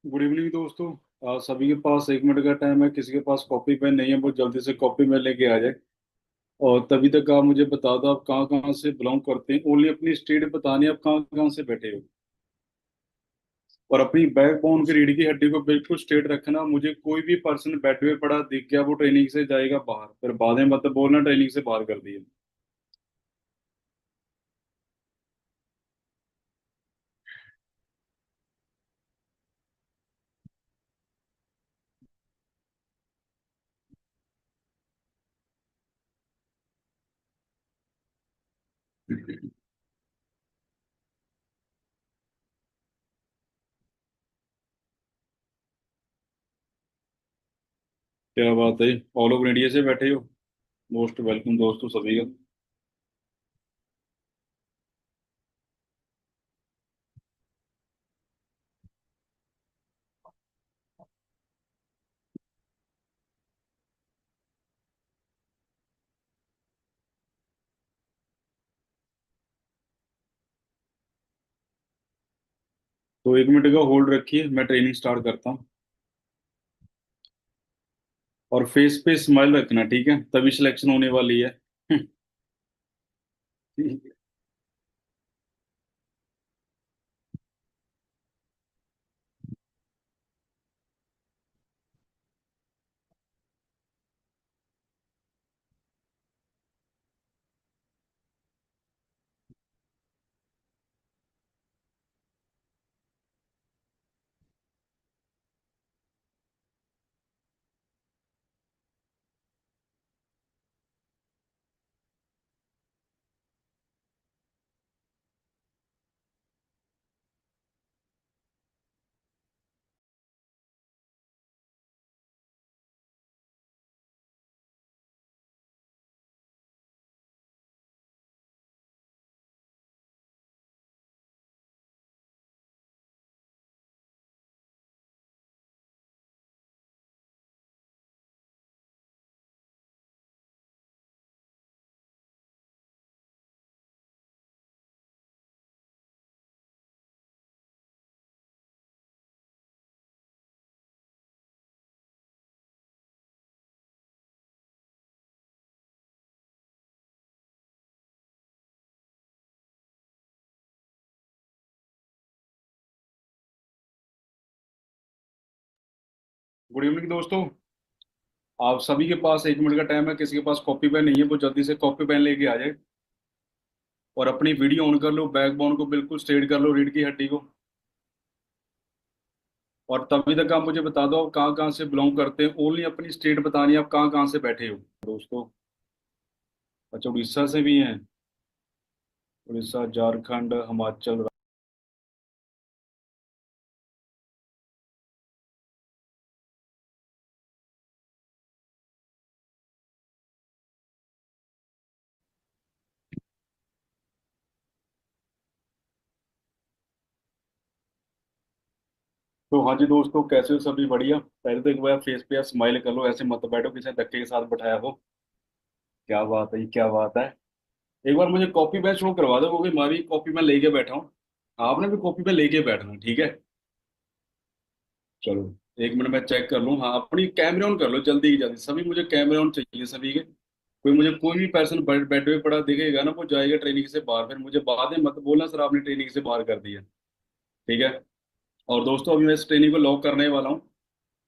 Good evening दोस्तों। सभी के पास 1 मिनट का टाइम है। किसी के पास कॉपी पेन नहीं है वो जल्दी से कॉपी में लेके आ जाए। और तभी तक आप मुझे बता दो आप कहाँ कहाँ से बिलोंग करते हैं। ओनली अपनी स्टेट बतानी है, आप कहाँ कहाँ से बैठे हो। और अपनी बैकबोन की रीढ़ की हड्डी को बिल्कुल स्ट्रेट रखना। मुझे कोई भी पर्सन बैठे हुए पड़ा दिख गया वो ट्रेनिंग से जाएगा बाहर, फिर बाद में मत बोलना ट्रेनिंग से बाहर कर दिया। क्या बात है, ऑल ओवर इंडिया से बैठे हो। मोस्ट वेलकम दोस्तों सभी का। तो 1 मिनट का होल्ड रखिए, मैं ट्रेनिंग स्टार्ट करता हूँ। और फेस पे स्माइल रखना, ठीक है, तभी सिलेक्शन होने वाली है। गुड इवनिंग दोस्तों। आप सभी के पास 1 मिनट का टाइम है। किसी के पास कॉपी पेन नहीं है वो जल्दी से कॉपी पेन लेके आ जाए। और अपनी वीडियो ऑन कर लो, बैकबोन को बिल्कुल स्ट्रेट कर लो, रीढ़ की हड्डी को। और तभी तक आप मुझे बता दो आप कहाँ कहाँ से बिलोंग करते हैं। ओनली अपनी स्टेट बतानी है, आप कहाँ कहाँ से बैठे हो दोस्तों। अच्छा, उड़ीसा से भी हैं। उड़ीसा, झारखंड, हिमाचल। तो हाँ जी दोस्तों, कैसे हो सभी? बढ़िया। पहले तो एक बार फेस पे स्माइल कर लो, ऐसे मत बैठो किसी ने धक्के के साथ बैठाया हो। क्या बात है, क्या बात है। एक बार मुझे कॉपी पेन शो करवा दो क्योंकि मैं भी कॉपी पेन लेके बैठा हूँ। आपने भी कॉपी पेन लेके बैठना, ठीक है। चलो, 1 मिनट में चेक कर लूँ। हाँ, अपनी कैमरे ऑन कर लो जल्दी ही जल्दी। सभी मुझे कैमरे ऑन चाहिए सभी के। कोई भी पर्सन बेड पे पड़ा दिखेगा ना वो जाएगा ट्रेनिंग से बाहर, फिर मुझे बाद में मत बोलना सर आपने ट्रेनिंग से बाहर कर दिया। ठीक है। और दोस्तों अभी मैं इस ट्रेनिंग को लॉक करने वाला हूँ।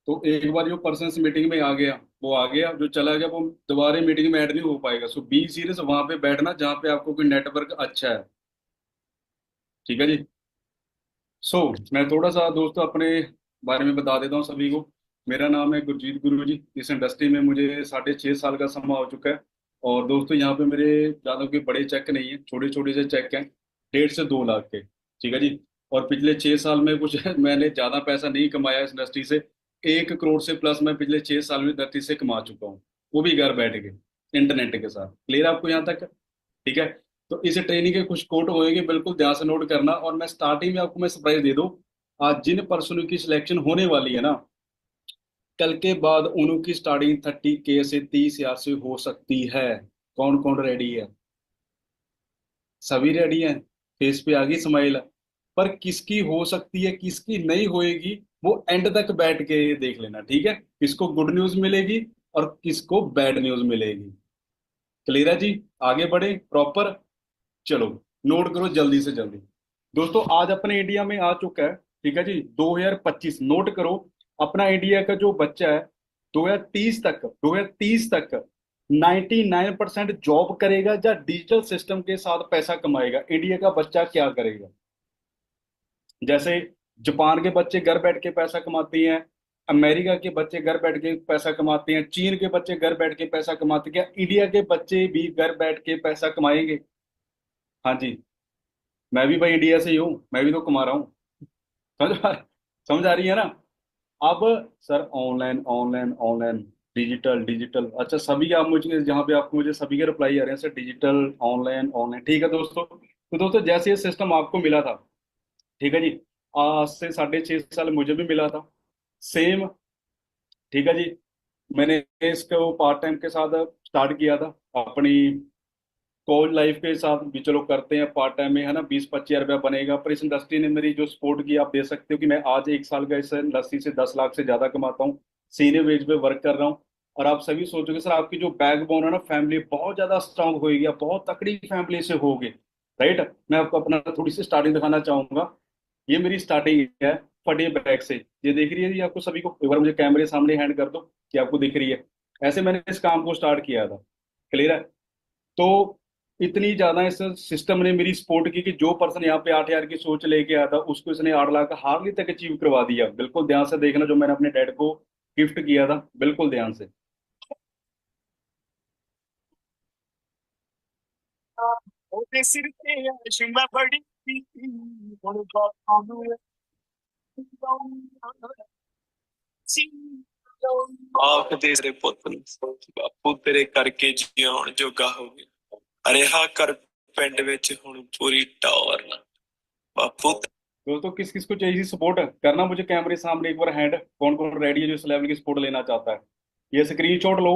तो एक बार जो पर्सन मीटिंग में आ गया वो आ गया, जो चला गया वो दोबारा मीटिंग में ऐड नहीं हो पाएगा। सो बी सीरियस, वहां पे बैठना जहाँ पे आपको कोई नेटवर्क अच्छा है। ठीक है जी। सो मैं थोड़ा सा दोस्तों अपने बारे में बता देता हूँ सभी को। मेरा नाम है गुरजीत गुरु जी। इस इंडस्ट्री में मुझे 6.5 साल का समय हो चुका है। और दोस्तों यहाँ पे मेरे ज़्यादा कोई बड़े चेक नहीं है, छोटे छोटे से चेक हैं, 1.5 से 2 लाख के। ठीक है जी। और पिछले 6 साल में कुछ मैंने ज़्यादा पैसा नहीं कमाया इस इंडस्ट्री से। 1 करोड़ से प्लस मैं पिछले 6 साल में इंडस्ट्री से कमा चुका हूँ। वो भी घर बैठ के, इंटरनेट के साथ। क्लियर आपको यहाँ तक? ठीक है। तो इस ट्रेनिंग के कुछ कोड होएंगे, बिल्कुल ध्यान से नोट करना। और मैं स्टार्टिंग में आपको मैं सरप्राइज दे दूं। आज जिन पर्सनों की सिलेक्शन होने वाली है ना, कल के बाद उनकी स्टार्टिंग 30K से 30 हजार से हो सकती है। कौन कौन रेडी है? सभी रेडी हैं? फेस पे आ गई स्माइल। पर किसकी हो सकती है किसकी नहीं होएगी वो एंड तक बैठ के देख लेना, ठीक है? किसको गुड न्यूज मिलेगी और किसको बैड न्यूज मिलेगी। क्लियर है जी? आगे बढ़े प्रॉपर। चलो, नोट करो जल्दी से जल्दी। दोस्तों आज अपने इंडिया में आ चुका है, ठीक है जी, 2025। नोट करो, अपना इंडिया का जो बच्चा है 2030 तक 99% जॉब करेगा या डिजिटल सिस्टम के साथ पैसा कमाएगा। इंडिया का बच्चा क्या करेगा? जैसे जापान के बच्चे घर बैठ के पैसा कमाते हैं, अमेरिका के बच्चे घर बैठ के पैसा कमाते हैं, चीन के बच्चे घर बैठ के पैसा कमाते हैं, क्या इंडिया के बच्चे भी घर बैठ के पैसा कमाएंगे? हाँ जी। मैं भी भाई इंडिया से ही हूँ, मैं भी तो कमा रहा हूँ। समझ आ रही है ना? अब sir online online online, digital digital, अच्छा सभी आप मुझे जहाँ पे आपको मुझे सभी के रिप्लाई आ रहे हैं सर, डिजिटल ऑनलाइन ऑनलाइन, ठीक है दोस्तों। तो दोस्तों जैसे ये सिस्टम आपको मिला था, ठीक है जी, आज से 6.5 साल मुझे भी मिला था सेम, ठीक है जी। मैंने इसको पार्ट टाइम के साथ स्टार्ट किया था अपनी कॉलेज लाइफ के साथ भी, चलो करते हैं पार्ट टाइम में, है ना, 20-25 हज़ार रुपया बनेगा। पर इस इंडस्ट्री ने मेरी जो सपोर्ट की, आप दे सकते हो कि मैं आज 1 साल का इस इंडस्ट्री से 10 लाख से ज्यादा कमाता हूँ, सीनियर वेज पे वर्क कर रहा हूँ। और आप सभी सोचोगे सर आपकी जो बैकबोन है ना, फैमिली बहुत ज्यादा स्ट्रांग होगी, आप बहुत तकड़ी फैमिली से होगे, राइट? मैं आपको अपना थोड़ी सी स्टार्टिंग दिखाना चाहूंगा। ये मेरी स्टार्टिंग है फटे बैग से। ये देख रही है जी आपको सभी को? एक बार मुझे कैमरे सामने हैंड कर दो कि आपको दिख रही है। ऐसे मैंने इस काम को स्टार्ट किया था। क्लियर है? तो इतनी ज्यादा इस सिस्टम ने मेरी सपोर्ट की कि जो पर्सन यहाँ पे 8 हज़ार की सोच लेके आया था उसको इसने 8 लाख हार्डली तक अचीव करवा दिया। बिल्कुल ध्यान से देखना, जो मैंने अपने डैड को गिफ्ट किया था, बिल्कुल ध्यान से। ਉਹਦੇ ਸਿਰ ਤੇ ਅਰਸ਼ ਮੈਂ ਬੜੀ ਕੀਤੀ ਹੁਣ ਬਾਤਾਂ ਨੂੰ ਆਖ ਦੇ ਰੇ ਪੁੱਤ ਨੂੰ ਬਾਪੂ ਤੇਰੇ ਕਰਕੇ ਜਿਉਣ ਜੋਗਾ ਹੋ ਗਿਆ ਰਿਹਾ ਕਰ ਪਿੰਡ ਵਿੱਚ ਹੁਣ ਪੂਰੀ ਟੌਰ ਨਾ ਬਾਪੂ दोस्तों किस किस को चाहिए सपोर्ट करना मुझे कैमरे सामने एक बार हैंड, कौन कौन रेडी है जो इस लेवल की सपोर्ट लेना चाहता है? ये स्क्रीनशॉट लो,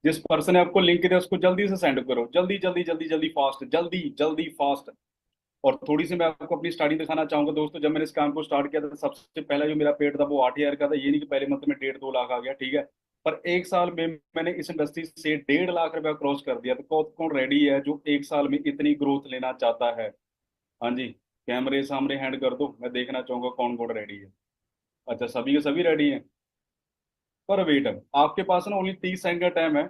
जिस पर्सन ने आपको लिंक दिया उसको जल्दी से सेंड करो, जल्दी जल्दी जल्दी जल्दी फास्ट, जल्दी जल्दी फास्ट। और थोड़ी सी मैं आपको अपनी स्टार्टिंग दिखाना चाहूंगा दोस्तों। जब मैंने इस काम को स्टार्ट किया था सबसे पहला जो मेरा पेट था वो 8 हज़ार का था। ये नहीं कि पहले मंथ में 1.5-2 लाख आ गया, ठीक है? पर 1 साल में मैंने इस इंडस्ट्री से 1.5 लाख रुपया क्रॉस कर दिया। तो कौन कौन रेडी है जो 1 साल में इतनी ग्रोथ लेना चाहता है? हाँ जी, कैमरे सामने हैंड कर दो, मैं देखना चाहूंगा कौन कौन रेडी है। अच्छा सभी के सभी रेडी हैं। पर वेट, आपके पास ना ओनली 30 सेकंड का टाइम है।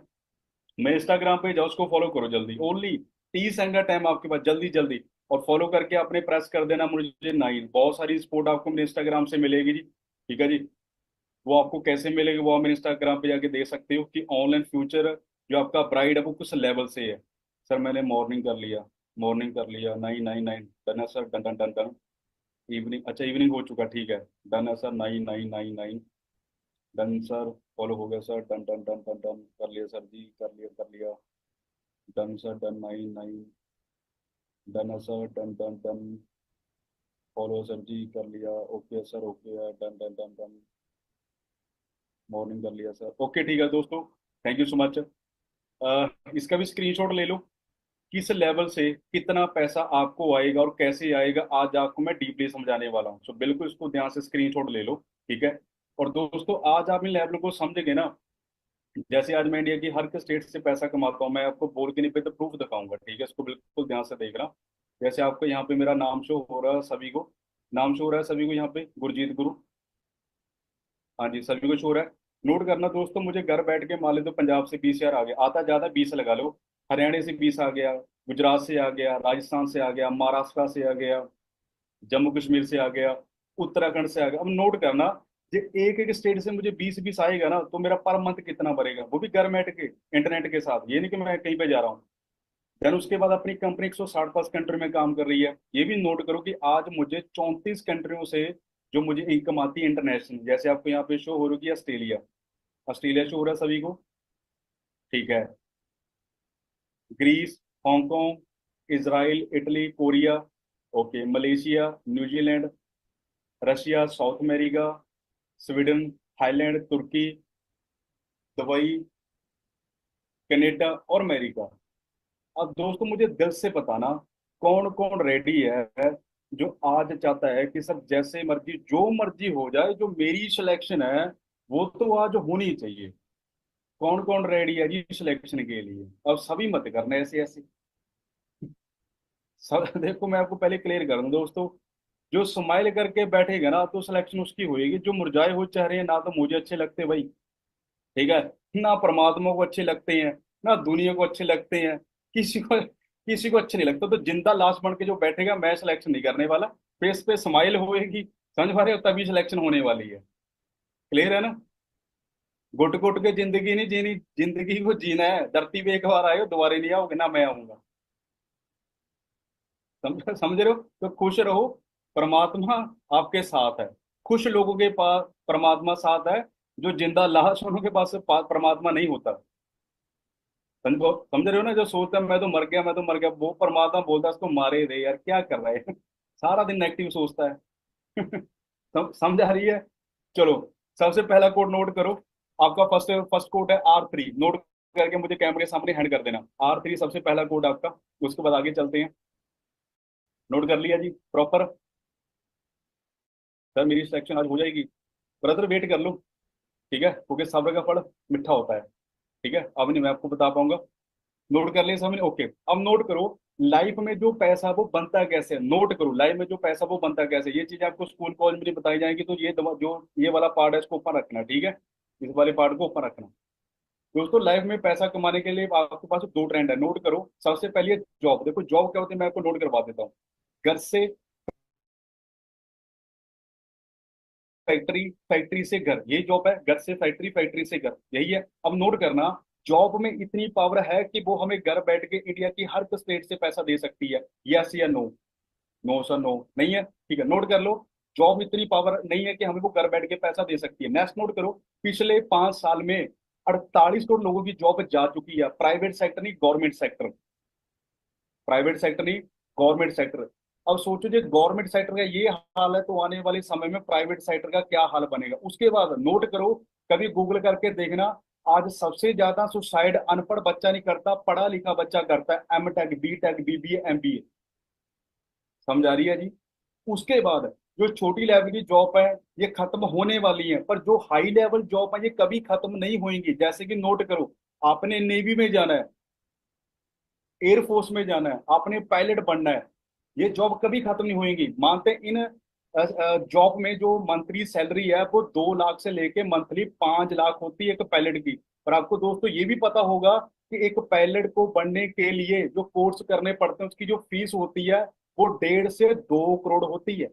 मैं इंस्टाग्राम पे जाओ, उसको फॉलो करो जल्दी, ओनली 30 सेकंड का टाइम आपके पास, जल्दी जल्दी। और फॉलो करके आपने प्रेस कर देना मुझे 9। बहुत सारी सपोर्ट आपको मेरे इंस्टाग्राम से मिलेगी जी, ठीक है जी। वो आपको कैसे मिलेगी वो आप मेरे इंस्टाग्राम पे जाके देख सकते हो कि ऑनलाइन फ्यूचर जो आपका ब्राइड है वो किस लेवल से है। सर मैंने मॉर्निंग कर लिया, मॉर्निंग कर लिया, 9 9 9 डन है sir, done done done done. Evening, अच्छा इवनिंग हो चुका, ठीक है, डन है सर, 9 9 9 9 डन सर। फॉलो हो गया sir, done done done done done कर लिया सर जी, कर लिया कर लिया, डन सर, डन 9 9 डन है sir, done done done. Follow sir ji, कर लिया, ओके सर, ओके है, done done done done. Morning कर लिया सर, ओके ठीक है दोस्तों, थैंक यू सो मच। इसका भी स्क्रीनशॉट ले लो, किस लेवल से कितना पैसा आपको आएगा और कैसे आएगा, आज आपको मैं डीपली समझाने वाला हूँ। सो बिल्कुल इसको ध्यान से स्क्रीनशॉट ले लो, ठीक है? और दोस्तों आज आप इन लेवल को समझेंगे ना, जैसे आज मैं इंडिया की हर एक स्टेट से पैसा कमाता हूँ, मैं आपको बोल के नहीं पे तो प्रूफ दिखाऊंगा, ठीक है? इसको बिल्कुल ध्यान से देखना। जैसे आपको यहाँ पे मेरा नाम शो हो रहा है सभी को, नाम शो हो रहा है सभी को यहाँ पे, गुरजीत गुरु। हाँ जी सभी को शो हो रहा है। नोट करना दोस्तों, मुझे घर बैठ के मान लो तो पंजाब से 20 हज़ार आ गया, आता ज्यादा 20 लगा लो, हरियाणा से 20 आ गया, गुजरात से आ गया, राजस्थान से आ गया, महाराष्ट्र से आ गया, जम्मू कश्मीर से आ गया, उत्तराखंड से आ गया। अब नोट करना, जो एक एक स्टेट से मुझे 20-20 आएगा ना, तो मेरा पर मंथ कितना बढ़ेगा, वो भी घर बैठ के इंटरनेट के साथ, ये नहीं कि मैं कहीं पे जा रहा हूँ। देन उसके बाद अपनी कंपनी 160+ कंट्री में काम कर रही है। ये भी नोट करो कि आज मुझे 34 कंट्रियों से जो मुझे इनकम आती है इंटरनेशनल। जैसे आपको यहाँ पे शो हो रही है ऑस्ट्रेलिया, ऑस्ट्रेलिया शो हो रहा है सभी को, ठीक है? Greece, Hong Kong, Israel, Italy, Korea, okay, Malaysia, New Zealand, Russia, South America, Sweden, Thailand, तुर्की, दुबई, कनाडा और अमेरिका। अब दोस्तों मुझे दिल से बताना कौन कौन रेडी है जो आज चाहता है कि सब जैसे मर्जी जो मर्जी हो जाए, जो मेरी सिलेक्शन है वो तो आज होनी चाहिए। कौन कौन रेडी है जी सिलेक्शन के लिए? अब सभी मत करना ऐसे ऐसे। सब देखो, मैं आपको पहले क्लियर कर दूं दोस्तों, जो स्माइल करके बैठेगा ना तो सिलेक्शन उसकी होएगी। जो मुरझाए हुए चेहरे हैं ना तो मुझे अच्छे लगते भाई, ठीक है, ना परमात्मा को अच्छे लगते हैं, ना दुनिया को अच्छे लगते हैं, किसी को अच्छे नहीं लगता। तो जिंदा लाश बन के जो बैठेगा, मैं सिलेक्शन नहीं करने वाला। फेस पे स्माइल होएगी, समझ पा रहे हो, तभी सिलेक्शन होने वाली है। क्लियर है ना? घुट घुट के जिंदगी नहीं जीनी, जिंदगी को जीना है। धरती पे एक बार आए हो, दोबारा नहीं आओगे ना, मैं आऊंगा। समझ रहे हो? तो खुश रहो, परमात्मा आपके साथ है। खुश लोगों के पास परमात्मा साथ है, जो जिंदा लाश उनके के पास परमात्मा नहीं होता। समझ रहे हो ना? जो सोचता है मैं तो मर गया, मैं तो मर गया, वो परमात्मा बोलता है उसको मारे दे यार, क्या कर रहा है। सारा दिन नेगेटिव सोचता है। समझ आ रही है? चलो, सबसे पहला कोड नोट करो। आपका फर्स्ट फर्स्ट कोड है R3। नोट करके मुझे कैमरे के सामने हैंड कर देना। R3 सबसे पहला कोड आपका। उसके बाद आगे चलते हैं। नोट कर लिया जी प्रॉपर? सर मेरी सिलेक्शन आज हो जाएगी। ब्रदर वेट कर लो, ठीक है, क्योंकि सब्र का फल मीठा होता है। ठीक है, अब नहीं मैं आपको बता पाऊंगा। नोट कर लिया समझ? ओके, अब नोट करो। लाइफ में जो पैसा वो बनता कैसे है? नोट करो, लाइफ में जो पैसा वो बनता कैसे है? ये चीजें आपको स्कूल कॉलेज में नहीं बताई जाएंगी, तो ये जो ये वाला पार्ट है इसको ऊपर रखना, ठीक है, इस वाले पार्ट को ऊपर रखना। दोस्तों, लाइफ में पैसा कमाने के लिए आपके पास दो ट्रेंड है, नोट करो। सबसे पहले जॉब। देखो जॉब क्या होती है, मैं आपको नोट करवा देता हूँ। घर से फैक्ट्री, फैक्ट्री से घर, यही जॉब है। घर से फैक्ट्री, फैक्ट्री से घर, यही है। अब नोट करना, जॉब में इतनी पावर है कि वो हमें घर बैठ के इंडिया की हर स्टेट से पैसा दे सकती है। यस या नो? नो सर, नो नहीं है, ठीक है, नोट कर लो। जॉब में इतनी पावर नहीं है कि हमें वो घर बैठ के पैसा दे सकती है। नेक्स्ट नोट करो, पिछले 5 साल में 48 करोड़ लोगों की जॉब जा चुकी है। प्राइवेट सेक्टर नहीं, गवर्नमेंट सेक्टर। प्राइवेट सेक्टर नहीं, गवर्नमेंट सेक्टर। अब सोचो जो गवर्नमेंट सेक्टर का ये हाल है, तो आने वाले समय में प्राइवेट सेक्टर का क्या हाल बनेगा। उसके बाद नोट करो, कभी गूगल करके देखना, आज सबसे ज्यादा सुसाइड अनपढ़ बच्चा नहीं करता, पढ़ा लिखा बच्चा करता है। M.Tech, B.Tech, BBA, MBA। समझ आ रही है जी? उसके बाद जो छोटी लेवल की जॉब है ये खत्म होने वाली है, पर जो हाई लेवल जॉब है ये कभी खत्म नहीं होंगी। जैसे कि नोट करो, आपने नेवी में जाना है, एयरफोर्स में जाना है, आपने पायलट बनना है, ये जॉब कभी खत्म नहीं होएंगी। मानते हैं इन जॉब में जो मंथली सैलरी है वो 2 लाख से लेके मंथली 5 लाख होती है एक पायलट की। पर आपको दोस्तों ये भी पता होगा कि एक पायलट को बनने के लिए जो कोर्स करने पड़ते हैं उसकी जो फीस होती है वो 1.5 से 2 करोड़ होती है।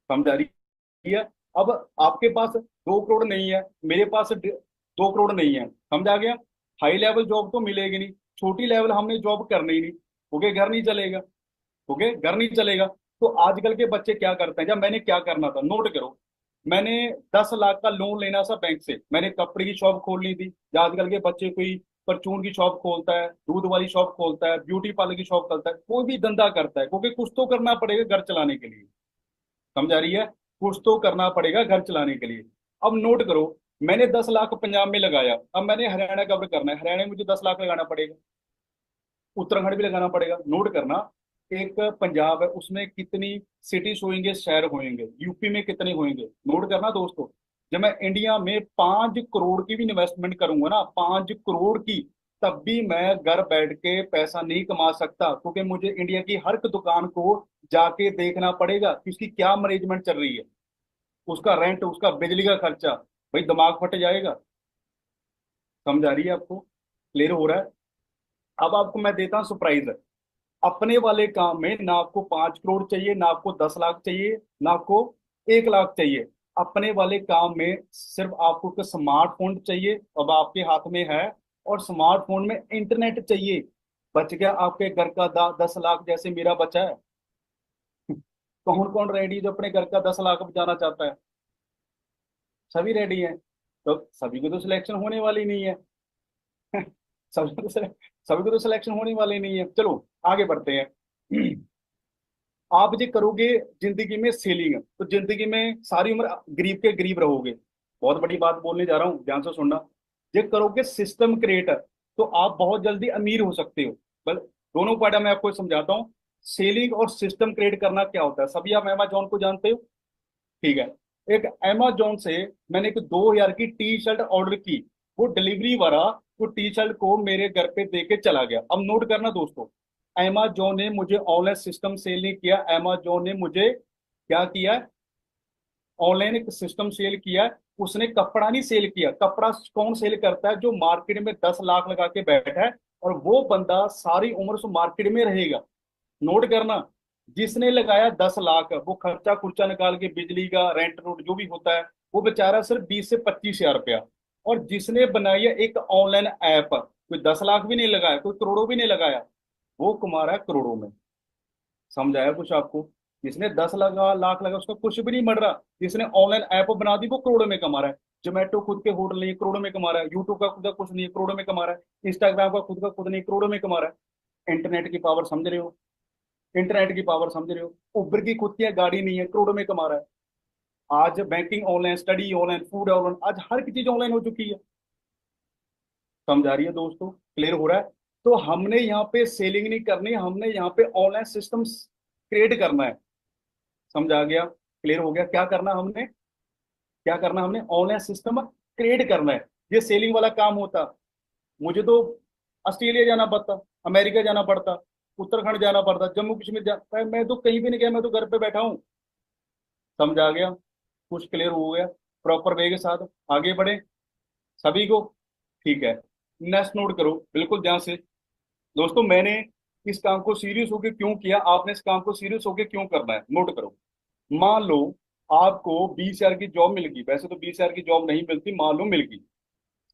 समझ आ रही है? अब आपके पास 2 करोड़ नहीं है, मेरे पास 2 करोड़ नहीं है, समझ आ गया? हाई लेवल जॉब तो मिलेगी नहीं, छोटी लेवल हमने जॉब करनी ही नहीं, ओके, घर नहीं चलेगा। ओके, घर नहीं चलेगा। तो आजकल के बच्चे क्या करते हैं, जब मैंने क्या करना था, नोट करो। मैंने 10 लाख का लोन लेना था बैंक से, मैंने कपड़े की शॉप खोल ली थी। या आजकल के बच्चे कोई परचून की शॉप खोलता है, दूध वाली शॉप खोलता है, ब्यूटी पार्लर की शॉप खोलता है, कोई भी धंधा करता है, क्योंकि कुछ तो करना पड़ेगा घर चलाने के लिए। समझ आ रही है? कुछ तो करना पड़ेगा घर चलाने के लिए। अब नोट करो, मैंने 10 लाख पंजाब में लगाया, अब मैंने हरियाणा कवर करना है, हरियाणा में मुझे 10 लाख लगाना पड़ेगा, उत्तराखंड भी लगाना पड़ेगा। नोट करना, एक पंजाब है उसमें कितनी सिटीज होंगे, शहर होंगे, यूपी में कितने होंगे, नोट करना दोस्तों। जब मैं इंडिया में 5 करोड़ की भी इन्वेस्टमेंट करूंगा ना, 5 करोड़ की, तब भी मैं घर बैठ के पैसा नहीं कमा सकता, क्योंकि मुझे इंडिया की हर एक दुकान को जाके देखना पड़ेगा कि उसकी क्या मैनेजमेंट चल रही है, उसका रेंट, उसका बिजली का खर्चा। भाई दिमाग फट जाएगा। समझ आ रही है आपको? क्लियर हो रहा है? अब आपको मैं देता हूँ सरप्राइज। अपने वाले काम में ना आपको 5 करोड़ चाहिए, ना आपको 10 लाख चाहिए, ना आपको 1 लाख चाहिए। अपने वाले काम में सिर्फ आपको एक स्मार्टफोन चाहिए, अब आपके हाथ में है, और स्मार्टफोन में इंटरनेट चाहिए। बच गया आपके घर का 10 लाख, जैसे मेरा बचा है। कौन कौन रेडी जो अपने घर का 10 लाख बचाना चाहता है? सभी रेडी हैं। तो सभी को तो सिलेक्शन होने वाली नहीं है। सभी को तो सभी को तो सिलेक्शन होने वाली नहीं है। चलो आगे बढ़ते हैं। आप ये करोगे जिंदगी में सेलिंग, तो जिंदगी में सारी उम्र गरीब के गरीब रहोगे। बहुत बड़ी बात बोलने जा रहा हूँ, ध्यान से सुनना। ये करोगे सिस्टम क्रिएटर, तो आप बहुत जल्दी अमीर हो सकते हो। बल दोनों पार्ट मैं आपको समझाता हूँ। सेलिंग और सिस्टम क्रिएट करना क्या होता है, सभी आप अमेजोन को जानते हो। ठीक है, एक अमेजोन से मैंने एक 2,000 की टी शर्ट ऑर्डर की। वो डिलीवरी वाला वो टी शर्ट को मेरे घर पे दे के चला गया। अब नोट करना दोस्तों, अमेजोन ने मुझे ऑनलाइन सिस्टम सेल नहीं किया, अमेजोन ने मुझे क्या किया, ऑनलाइन एक सिस्टम सेल किया। उसने कपड़ा नहीं सेल किया। कपड़ा कौन सेल करता है, जो मार्केट में 10 लाख लगा के बैठा है और वो बंदा सारी उम्र उस मार्केट में रहेगा। नोट करना, जिसने लगाया 10 लाख, वो खर्चा खुर्चा निकाल के बिजली का रेंट रूट जो भी होता है, वो बेचारा सिर्फ 20 से 25 हजार रुपया। और जिसने बनाई है एक ऑनलाइन ऐप, कोई 10 लाख भी नहीं लगाया, कोई करोड़ों भी नहीं लगाया, वो कमा रहा है करोड़ों में। समझ आया कुछ आपको। जिसने 10 लाख लगा उसका कुछ भी नहीं मर रहा। जिसने ऑनलाइन ऐप बना दी वो करोड़ों में कमा रहा है। जोमेटो खुद के होटल नहीं, करोड़ों में कमा रहा है। यूट्यूब का खुद का कुछ नहीं, करोड़ों में कमा रहा है। इंस्टाग्राम का खुद का खुद नहीं, करोड़ों में कमा रहा है। इंटरनेट की पावर समझ रहे हो, इंटरनेट की पावर समझ रहे हो। उबर की खुद की गाड़ी नहीं है, करोड़ों में कमा रहा है। आज banking online, study online, food online, आज हर की चीज ऑनलाइन हो चुकी है। समझ आ रही है दोस्तों, क्लियर हो रहा है। तो हमने यहाँ पे सेलिंग नहीं करनी, हमने यहाँ पे ऑनलाइन सिस्टम क्रिएट करना है। समझ आ गया, क्लियर हो गया। क्या करना हमने, क्या करना हमने, ऑनलाइन सिस्टम क्रिएट करना है। ये सेलिंग वाला काम होता, मुझे तो ऑस्ट्रेलिया जाना पड़ता, अमेरिका जाना पड़ता, उत्तराखंड जाना पड़ता, जम्मू कश्मीर मैं तो कहीं भी नहीं गया, मैं तो घर पे बैठा हूँ। समझ आ गया, कुछ क्लियर हो गया। प्रॉपर वे के साथ आगे बढ़े सभी को। ठीक है, नेक्स्ट नोट करो बिल्कुल ध्यान से। दोस्तों मैंने इस काम को सीरियस होकर क्यों किया, आपने इस काम को सीरियस होकर क्यों करना है, नोट करो। मान लो आपको 20 हजार की जॉब मिल गई, वैसे तो 20 हजार की जॉब नहीं मिलती, मान लो मिल गई।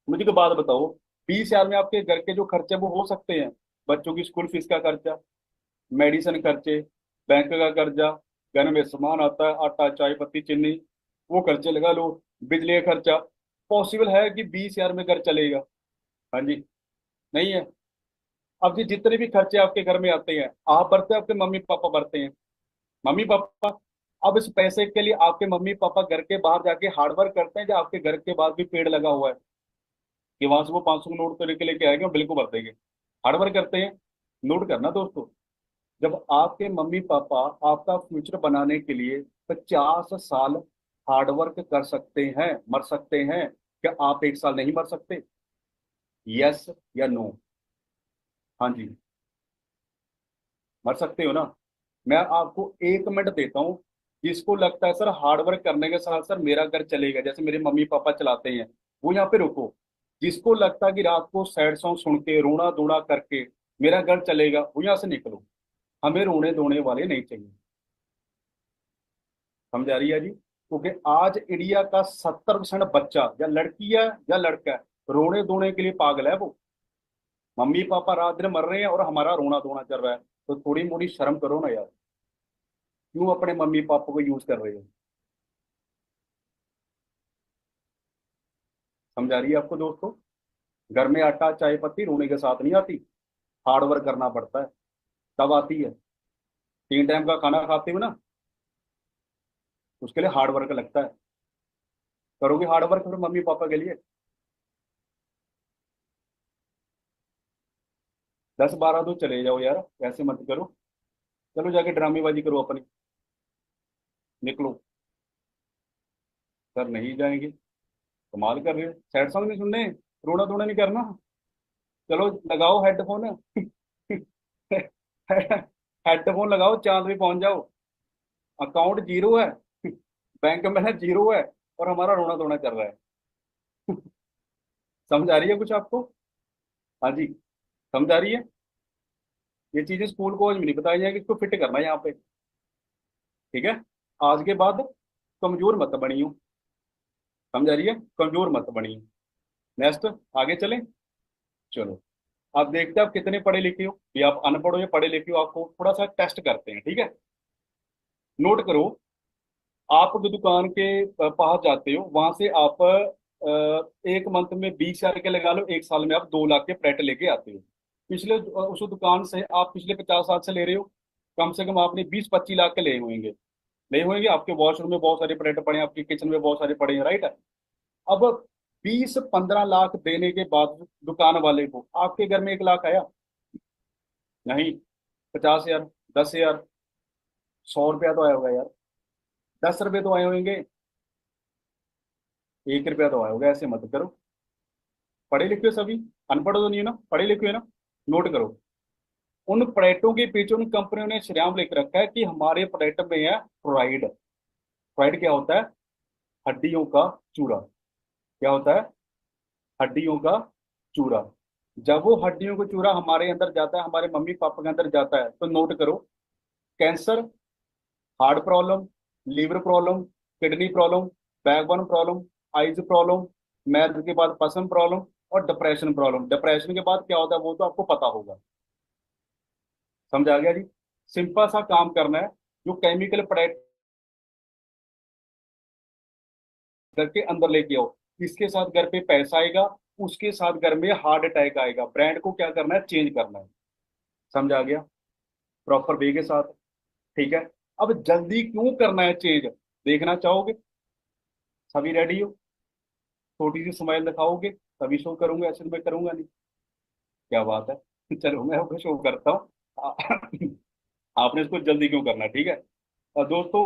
मुझे तो बात बताओ, 20 हजार में आपके घर के जो खर्चे वो हो सकते हैं। बच्चों की स्कूल फीस का खर्चा, मेडिसिन खर्चे, बैंक का कर्जा, घर में सामान आता है, आटा चाय पत्ती चीनी, वो खर्चे लगा लो, बिजली का खर्चा। पॉसिबल है कि 20 हजार में घर चलेगा? हाँ जी, नहीं है। अब जी जितने भी खर्चे आपके घर में आते हैं, आप भरते हैं, आपके मम्मी पापा भरते हैं, मम्मी पापा। अब इस पैसे के लिए आपके मम्मी पापा घर के बाहर जाके हार्डवर्क करते हैं, जो आपके घर के बाहर भी पेड़ लगा हुआ है कि वहां से वो 500 का नोट तो लेके लेके आएंगे और बिल को भर देंगे, हार्डवर्क करते हैं। नोट करना दोस्तों, जब आपके मम्मी पापा आपका फ्यूचर बनाने के लिए 50 साल हार्डवर्क कर सकते हैं, मर सकते हैं, क्या आप 1 साल नहीं मर सकते? यस या नो? हाँ जी, मर सकते हो ना। मैं आपको 1 मिनट देता हूँ, जिसको लगता है सर हार्डवर्क करने के साथ सर मेरा घर चलेगा, जैसे मेरे मम्मी पापा चलाते हैं, वो यहाँ पे रुको। जिसको लगता है कि रात को सैड सॉन्ग सुन के रोना धोना करके मेरा घर चलेगा, वो यहाँ से निकलो। हमें रोने धोने वाले नहीं चाहिए। समझ आ रही है जी, क्योंकि आज इंडिया का 70% बच्चा या लड़की है या लड़का है, रोने धोने के लिए पागल है वो। मम्मी पापा रात दिन मर रहे हैं और हमारा रोना धोना चल रहा है, तो थोड़ी मोड़ी शर्म करो ना यार। क्यों अपने मम्मी पापा को यूज कर रहे हो? समझ आ रही है आपको दोस्तों। घर में आटा चाय पत्ती रोने के साथ नहीं आती, हार्ड वर्क करना पड़ता है, तब आती है। 3 टाइम का खाना खाते हो ना, उसके लिए हार्ड वर्क लगता है। करोगे हार्ड वर्क फिर मम्मी पापा के लिए? 10 12 तो चले जाओ यार, ऐसे मत करो। चलो जाके ड्रामेबाजी करो अपनी, निकलो। सर नहीं जाएंगे, कमाल कर रहे हो। सैड सॉन्ग नहीं सुनने, रोना धोना नहीं करना। चलो लगाओ हेडफोन हेडफोन लगाओ, चांद पे पहुंच जाओ। अकाउंट जीरो है, बैंक में जीरो है, और हमारा रोना धोना चल रहा है। समझ आ रही है कुछ आपको? हाँ जी, समझ आ रही है। ये चीजें स्कूल कॉलेज में नहीं बताई जाएगी, इसको फिट करना है यहाँ पे। ठीक है, आज के बाद कमजोर मत बनियो। समझ आ रही है, कमजोर मत बनियो। नेक्स्ट, आगे चलें। चलो, आप देखते हैं आप कितने पढ़े लिखे हो, या आप अनपढ़ हो या पढ़े लिखे हो, आपको थोड़ा सा टेस्ट करते हैं, ठीक है। नोट करो, आप जो दुकान के पास जाते हो, वहां से आप 1 मंथ में 20 हजार के लगा लो, 1 साल में आप 2 लाख के प्लेट लेके आते हो। पिछले उस दुकान से आप पिछले 50 साल से ले रहे हो, कम से कम आपने 20 25 लाख के ले होंगे, ले होंगे। आपके वॉशरूम में बहुत सारे प्लेट पड़े हैं, आपके किचन में बहुत सारे पड़े हैं, राइट। अब 20 15 लाख देने के बाद दुकान वाले को आपके घर में 1 लाख आया? नहीं, 50 हजार। 10,000, 100 रुपया तो आया होगा यार, 10 रुपये तो आए होंगे, 1 रुपया तो आया होगा, ऐसे मत करो। पढ़े लिखे हो सभी, अनपढ़ तो नहीं है ना, पढ़े लिखे हो ना। नोट करो, उन प्लेटों के पीछे उन कंपनियों ने श्रेयाम लिख रखा है कि हमारे प्लेट में है फ्लोराइड। फ्लोराइड क्या होता है? हड्डियों का चूरा। क्या होता है? हड्डियों का चूरा। जब वो हड्डियों का चूरा हमारे अंदर जाता है, हमारे मम्मी पापा के अंदर जाता है, तो नोट करो, cancer, heart problem, liver problem, kidney problem, backbone problem, eyes problem, marriage के बाद पसंद प्रॉब्लम, और डिप्रेशन प्रॉब्लम। डिप्रेशन के बाद क्या होता है वो तो आपको पता होगा। समझ आ गया जी? सिंपल सा काम करना है, जो केमिकल प्रोडक्ट करके अंदर लेके आओ। इसके साथ घर पे पैसा आएगा, उसके साथ घर में हार्ट अटैक आएगा। ब्रांड को क्या करना है? चेंज करना है। समझ आ गया? प्रॉपर वे के साथ। ठीक है। अब जल्दी क्यों करना है चेंज, देखना चाहोगे? सभी रेडी हो? छोटी सी स्माइल दिखाओगे तभी शो करूंगा, ऐसे तो मैं करूंगा नहीं। क्या बात है। चलो मैं आपको शो करता हूँ। आपने इसको जल्दी क्यों करना है, ठीक है। दोस्तों,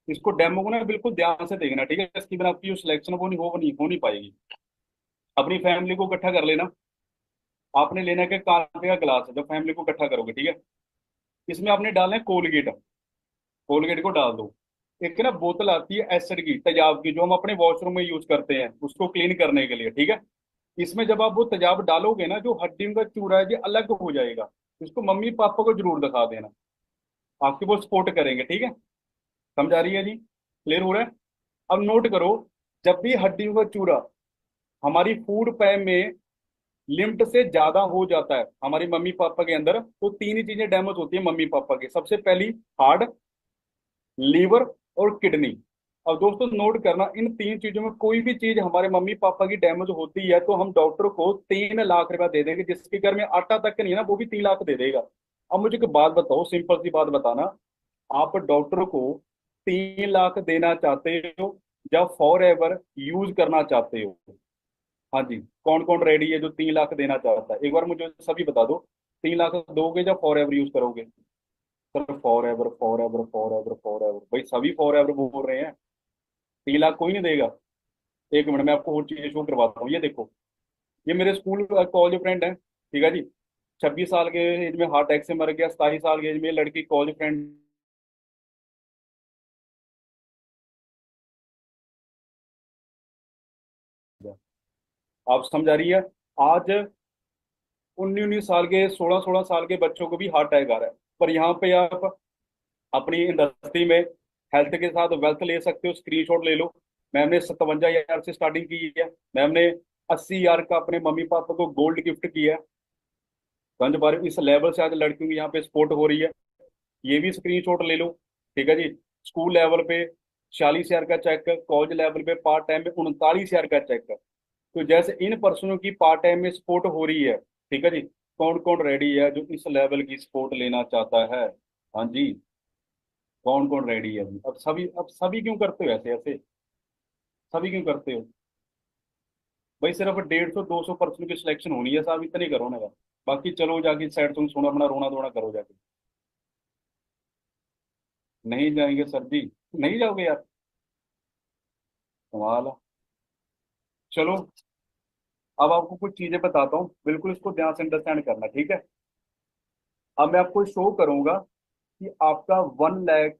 इसको डेमो को ना बिल्कुल ध्यान से देखना, ठीक है। इसकी बिना आपकी जो सिलेक्शन वो नहीं हो नहीं पाएगी। अपनी फैमिली को इकट्ठा कर लेना। आपने लेना के कांटे का गिलास है, जब फैमिली को इकट्ठा करोगे, ठीक है। इसमें आपने डालना है कोलगेट। कोलगेट को डाल दो। एक ना बोतल आती है एसिड की, तेजाब की, जो हम अपने वॉशरूम में यूज करते हैं उसको क्लीन करने के लिए, ठीक है। इसमें जब आप वो तेजाब डालोगे ना, जो हड्डियों का चूरा है ये अलग हो जाएगा। इसको मम्मी पापा को जरूर दिखा देना, आपकी वो सपोर्ट करेंगे, ठीक है। समझ आ रही है जी? क्लियर हो रहा है? अब नोट करो, जब भी हड्डियों का चूरा हमारी फूड पैम में लिमिट से ज्यादा हो जाता है हमारी मम्मी पापा के अंदर, तो तीन ही चीजें डैमेज होती है मम्मी पापा की। सबसे पहली हार्ट, लीवर और किडनी। अब दोस्तों नोट करना, इन तीन चीजों में कोई भी चीज हमारे मम्मी पापा की डैमेज होती है तो हम डॉक्टर को 3 लाख रुपया दे देंगे। जिसके घर में आटा तक नहीं है ना, वो भी 3 लाख दे देगा। अब मुझे एक बात बताओ, सिंपल सी बात बताना, आप डॉक्टर को 3 लाख देना चाहते हो या फॉर एवर यूज करना चाहते हो? हाँ जी, कौन कौन रेडी है जो 3 लाख देना चाहता है, एक बार मुझे सभी बता दो। 3 लाख दोगे या फॉर एवर यूज करोगे? Sir for ever, for ever, for ever, for ever, भाई सभी फॉर एवर बोल रहे हैं। 3 लाख कोई नहीं देगा। एक मिनट में आपको और चीजें शो करवाता हूँ, ये देखो। ये मेरे स्कूल कॉलेज फ्रेंड है, ठीक है जी। 26 साल के एज में हार्ट अटैक से मर गया, 27 साल के एज में लड़की कॉलेज फ्रेंड। आप समझ आ रही है? आज 19 19 साल के, 16 16 साल के बच्चों को भी हार्ट अटैक आ रहा है। पर यहाँ पे आप अपनी इंडस्ट्री में हेल्थ के साथ वेल्थ ले सकते हो, स्क्रीनशॉट ले लो। मैम ने 57 हजार से स्टार्टिंग की है। मैम ने 80 हजार का अपने मम्मी पापा को गोल्ड गिफ्ट किया है। समझ पा रहे हो? इस लेवल से आज लड़कियों की यहाँ पे सपोर्ट हो रही है। ये भी स्क्रीनशॉट ले लो, ठीक है जी। स्कूल लेवल पे 46 हजार का चेक, कॉलेज लेवल पे पार्ट टाइम में 39 हजार का चेक। तो जैसे इन पर्सनों की पार्ट टाइम में सपोर्ट हो रही है, ठीक है जी। कौन कौन रेडी है जो इस लेवल की सपोर्ट लेना चाहता है? हाँ जी, कौन कौन रेडी है अभी? अब सभी क्यों करते हो ऐसे ऐसे? सभी क्यों करते हो? भाई सिर्फ 150 200 पर्सन की सिलेक्शन होनी है साहब, इतने करो ना यार। बाकी चलो जाके सैड सॉन्ग सुनो, अपना रोना धोना करो जाके। नहीं जाएंगे सर जी? नहीं जाओगे यार? कमाल है। चलो, अब आपको कुछ चीजें बताता हूँ, बिल्कुल इसको ध्यान से अंडरस्टैंड करना, ठीक है। अब मैं आपको शो करूंगा कि आपका 1 लाख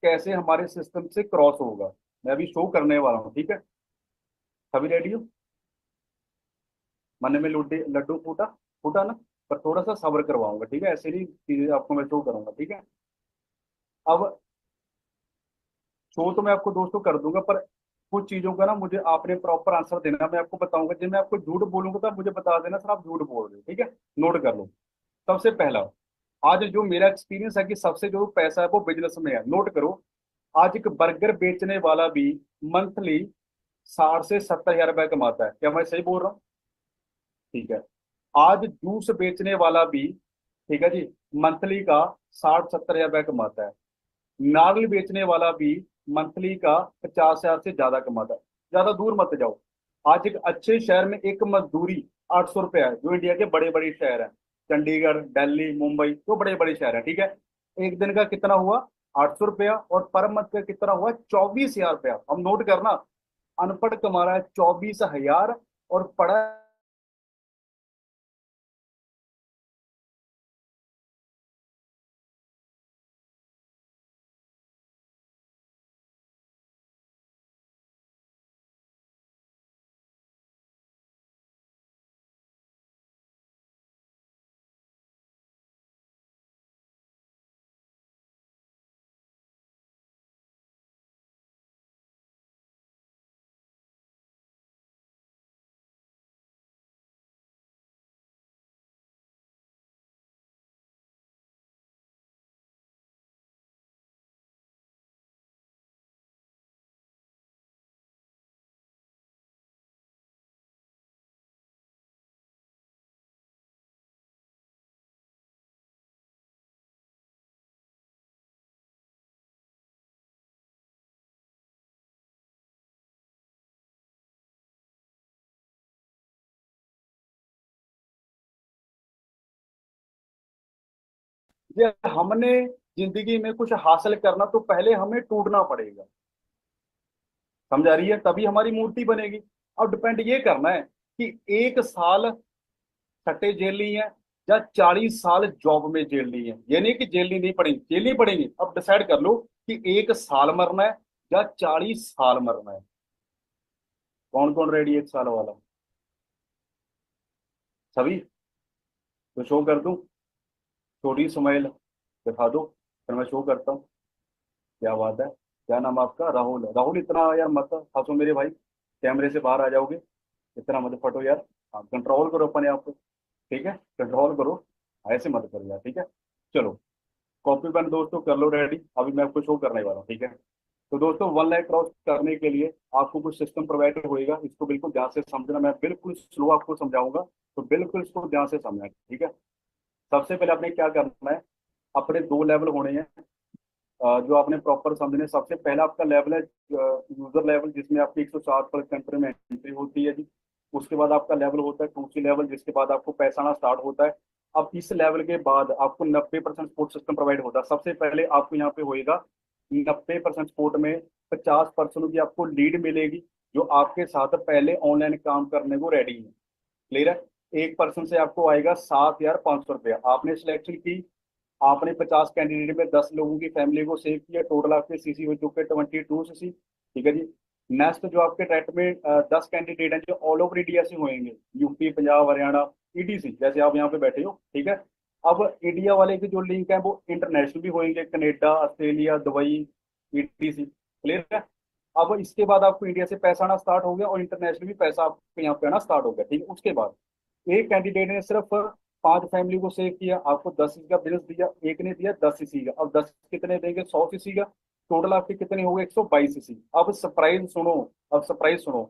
कैसे हमारे सिस्टम से क्रॉस होगा। मैं अभी शो करने वाला हूँ, ठीक है। सभी रेडी हो? मन में लड्डू लड्डू फूटा, फूटा ना। पर थोड़ा सा सब्र करवाऊंगा, ठीक है, ऐसे नहीं चीजें आपको मैं शो करूंगा, ठीक है। अब शो तो मैं आपको दोस्तों कर दूंगा, पर कुछ चीजों का ना मुझे आपने प्रॉपर आंसर देना। मैं आपको बताऊंगा, जब मैं आपको झूठ बोलूंगा तो आप मुझे बता देना सर आप झूठ बोल रहे हो, ठीक है। नोट कर लो। सबसे पहला, आज जो मेरा एक्सपीरियंस है कि सबसे जो पैसा है वो बिजनेस में है। नोट करो, आज एक बर्गर बेचने वाला भी मंथली 60 से 70 हजार रुपया कमाता है। क्या मैं सही बोल रहा हूँ? ठीक है। आज जूस बेचने वाला भी, ठीक है जी, मंथली का 60 70 हजार रुपया कमाता है। नारियल बेचने वाला भी मंथली का 50 हजार से ज्यादा कमाता है। ज्यादा दूर मत जाओ। आज एक अच्छे शहर में एक मजदूरी 800 रुपया है, जो इंडिया के बड़े बड़े शहर हैं, चंडीगढ़, दिल्ली, मुंबई, तो बड़े बड़े शहर हैं, ठीक है। एक दिन का कितना हुआ? 800 रुपया। और पर मंथ का कितना हुआ? 24,000 रुपया। अब नोट करना, अनपढ़ कमा रहा है 24,000 और पढ़ा ये हमने जिंदगी में कुछ हासिल करना तो पहले हमें टूटना पड़ेगा। समझा रही है? तभी हमारी मूर्ति बनेगी। अब डिपेंड ये करना है कि 1 साल सट्टे झेलनी है या 40 साल जॉब में झेलनी है। ये नहीं कि झेलनी नहीं पड़ेगी, झेलनी पड़ेगी। अब डिसाइड कर लो कि 1 साल मरना है या 40 साल मरना है। कौन कौन रेडी 1 साल वाला? सभी? तो शो कर दूं? छोटी स्माइल दिखा दो, फिर मैं शो करता हूँ। क्या बात है? क्या नाम आपका? राहुल। राहुल इतना यार मत हंसो मेरे भाई, कैमरे से बाहर आ जाओगे। इतना मत फटो यार। हाँ, कंट्रोल करो अपने आप को। ठीक है, कंट्रोल करो। ऐसे मत करो यार, ठीक है। चलो, कॉपी पेन दोस्तों कर लो रेडी, अभी मैं आपको शो करने वाला हूँ, ठीक है। तो दोस्तों 1 लाख क्रॉस करने के लिए आपको कुछ सिस्टम प्रोवाइड होएगा, इसको बिल्कुल ध्यान से समझना। मैं बिल्कुल स्लो आपको समझाऊंगा, तो बिल्कुल इसको ध्यान से समझना, ठीक है। सबसे पहले आपने क्या करना है, अपने 2 लेवल होने हैं, जो आपने प्रॉपर समझने। सबसे पहला आपका लेवल है यूजर लेवल, जिसमें आपकी 160 पर कंट्री में एंट्री होती है जी। उसके बाद आपका लेवल होता है 2C लेवल, जिसके बाद आपको पैसा आना स्टार्ट होता है। अब इस लेवल के बाद आपको 90% सपोर्ट सिस्टम प्रोवाइड होता है। सबसे पहले आपको यहाँ पे होएगा 90% सपोर्ट में 50% की आपको लीड मिलेगी, जो आपके साथ पहले ऑनलाइन काम करने को रेडी है। क्लियर है? 1% से आपको आएगा 7,500 रुपया। आपने सिलेक्शन की, आपने 50 कैंडिडेट में 10 लोगों की फैमिली को सेव किया, टोटल आपके सीसी हो चुके 22 सीसी। ठीक है जी। नेक्स्ट जो आपके ट्रैक में 10 कैंडिडेट हैं, जो ऑल ओवर इंडिया से होंगे, यूपी, पंजाब, हरियाणा, ईटीसी, जैसे आप यहाँ पे बैठे हो, ठीक है। अब इंडिया वाले के जो लिंक है वो इंटरनेशनल भी होंगे, Canada, Australia, Dubai, etc. Clear है? अब इसके बाद आपको इंडिया से पैसा आना स्टार्ट हो गया और इंटरनेशनल भी पैसा आपको यहाँ पे आना स्टार्ट हो गया, ठीक है। उसके बाद एक कैंडिडेट ने सिर्फ 5 फैमिली को सेव किया, आपको 10 सीसी का बिजनेस दिया, एक ने दिया 10 सीसी का। अब 10 कितने देंगे? 100 सीसी का। टोटल आपके कितने हो गए? 122 सीसी। अब सरप्राइज सुनो, अब सरप्राइज सुनो।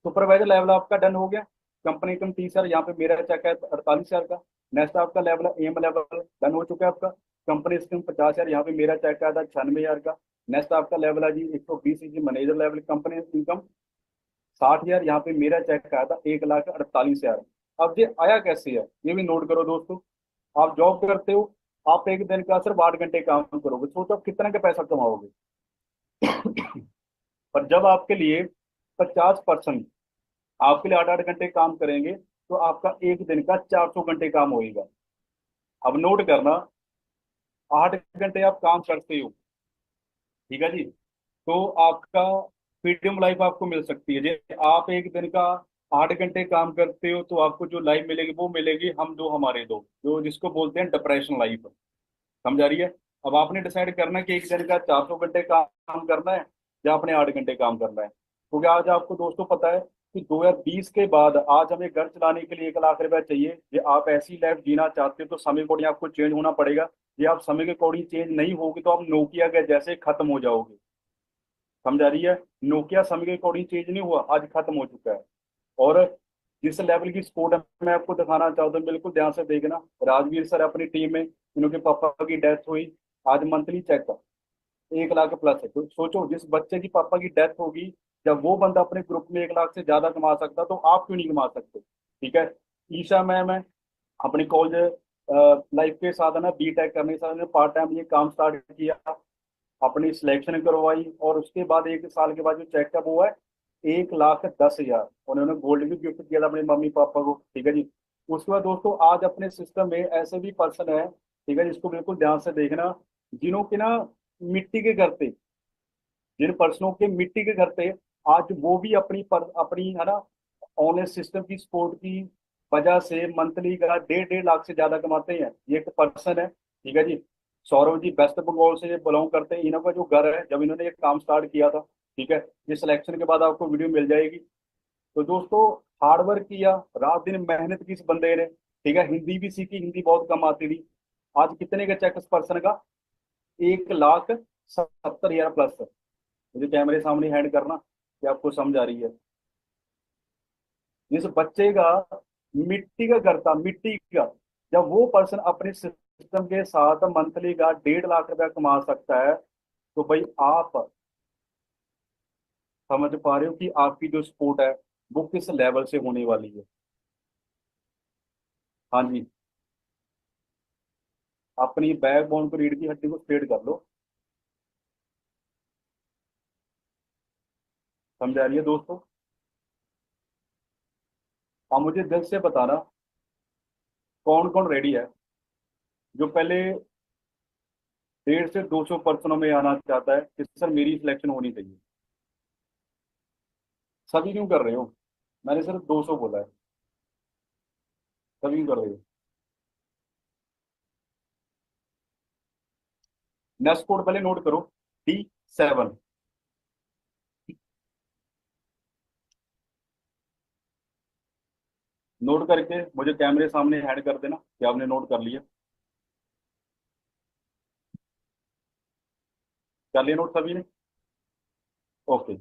सुपरवाइजर लेवल आपका डन हो गया। कंपनी इनकम 30,000, यहाँ पे मेरा चेक है 48,000 का। नेक्स्ट आपका लेवल है एम लेवल, डन हो चुका है आपका। कंपनी इनकम 50,000, यहाँ पे मेरा चेक आया था 96,000 का। नेक्स्ट आपका लेवल है जी 120 मैनेजर लेवल, कंपनी इनकम 60,000, यहाँ पे मेरा चेक आया था 1,48,000। अब ये आया कैसे है ये भी नोट करो दोस्तों। आप जॉब करते हो, आप एक दिन का सिर्फ 8 घंटे काम करोगे, सोचो आप कितना का पैसा कमाओगे। पर जब आपके लिए 50% आपके लिए 8 8 घंटे काम करेंगे, तो आपका एक दिन का 400 घंटे काम होएगा। अब नोट करना, 8 घंटे आप काम करते हो, ठीक है जी, तो आपका फ्रीडम लाइफ आपको मिल सकती है। जैसे आप एक दिन का 8 घंटे काम करते हो, तो आपको जो लाइफ मिलेगी वो मिलेगी हम दो हमारे दो, जो जिसको बोलते हैं डिप्रेशन लाइफ। समझा रही है? अब आपने डिसाइड करना है कि एक दिन का 400 घंटे काम करना है या आपने 8 घंटे काम करना है। क्योंकि आज आपको दोस्तों पता है कि 2020 के बाद आज हमें घर चलाने के लिए 1 लाख रुपया चाहिए। ये आप ऐसी लाइफ जीना चाहते हो तो समय अकॉर्डिंग आपको चेंज होना पड़ेगा। ये आप समय के अकॉर्डिंग चेंज नहीं होगी तो आप नोकिया के जैसे खत्म हो जाओगे। समझा रही है? नोकिया समय के अकॉर्डिंग चेंज नहीं हुआ, आज खत्म हो चुका है। और जिस लेवल की सपोर्ट मैं आपको दिखाना चाहता हूँ, बिल्कुल ध्यान से देखना। राजवीर सर अपनी टीम में, इनके पापा की डेथ हुई, आज मंथली चेक 1 लाख प्लस है। तो सोचो, जिस बच्चे की पापा की डेथ होगी, जब वो बंदा अपने ग्रुप में 1 लाख से ज्यादा कमा सकता तो आप क्यों नहीं कमा सकते? ठीक है। ईशा मैम है, अपने कॉलेज लाइफ के साथ है ना, बीटेक करने के साथ पार्ट टाइम ये काम स्टार्ट किया, अपनी सिलेक्शन करवाई, और उसके बाद 1 साल के बाद जो चेकअप हुआ है, 1,10,000 उन्होंने गोल्ड भी गिफ्ट किया था अपने मम्मी पापा को। ठीक है जी। उसके बाद दोस्तों आज अपने सिस्टम में ऐसे भी पर्सन है, ठीक है, जिसको बिल्कुल ध्यान से देखना, जिन्हों के ना मिट्टी के घर थे, जिन पर्सनों के मिट्टी के घर थे, आज वो भी अपनी है ना ऑनलाइन सिस्टम की सपोर्ट की वजह से मंथली का 1.5 लाख से ज्यादा कमाते हैं। ये एक पर्सन है, ठीक है जी। सौरभ जी वेस्ट बंगाल से बिलोंग करते हैं। इन्हों का जो घर है, जब इन्होंने ये काम स्टार्ट किया था, ठीक है, ये सिलेक्शन के बाद आपको वीडियो मिल जाएगी। तो दोस्तों हार्ड वर्क किया, रात दिन मेहनत की इस बंदे ने, ठीक है, हिंदी भी सीखी, हिंदी बहुत कम आती थी। आज कितने का चेक इस पर्सन का? 1,70,000 प्लस। मुझे कैमरे सामने हैंड करना कि आपको समझ आ रही है। जिस बच्चे का मिट्टी का घर था, मिट्टी का, जब वो पर्सन अपने सिस्टम के साथ मंथली का 1.5 लाख रुपया कमा सकता है, तो भाई आप समझ पा रहे हो कि आपकी जो सपोर्ट है वो किस लेवल से होने वाली है। हाँ जी। अपनी बैकबोन को, रीढ़ की हड्डी को स्ट्रेट कर लो। समझ आ रही है दोस्तों? आप मुझे दिल से बताना, कौन कौन रेडी है जो पहले 150 से 200 पर्सनों में आना चाहता है कि सर मेरी सिलेक्शन होनी चाहिए। सभी क्यों कर रहे हो? मैंने सिर्फ 200 बोला है। सभी क्यों कर रहे हो? नेक्स्ट कोड पहले नोट करो, D7। नोट करके मुझे कैमरे सामने ऐड कर देना कि आपने नोट कर लिया। कर लिया नोट सभी ने? ओके।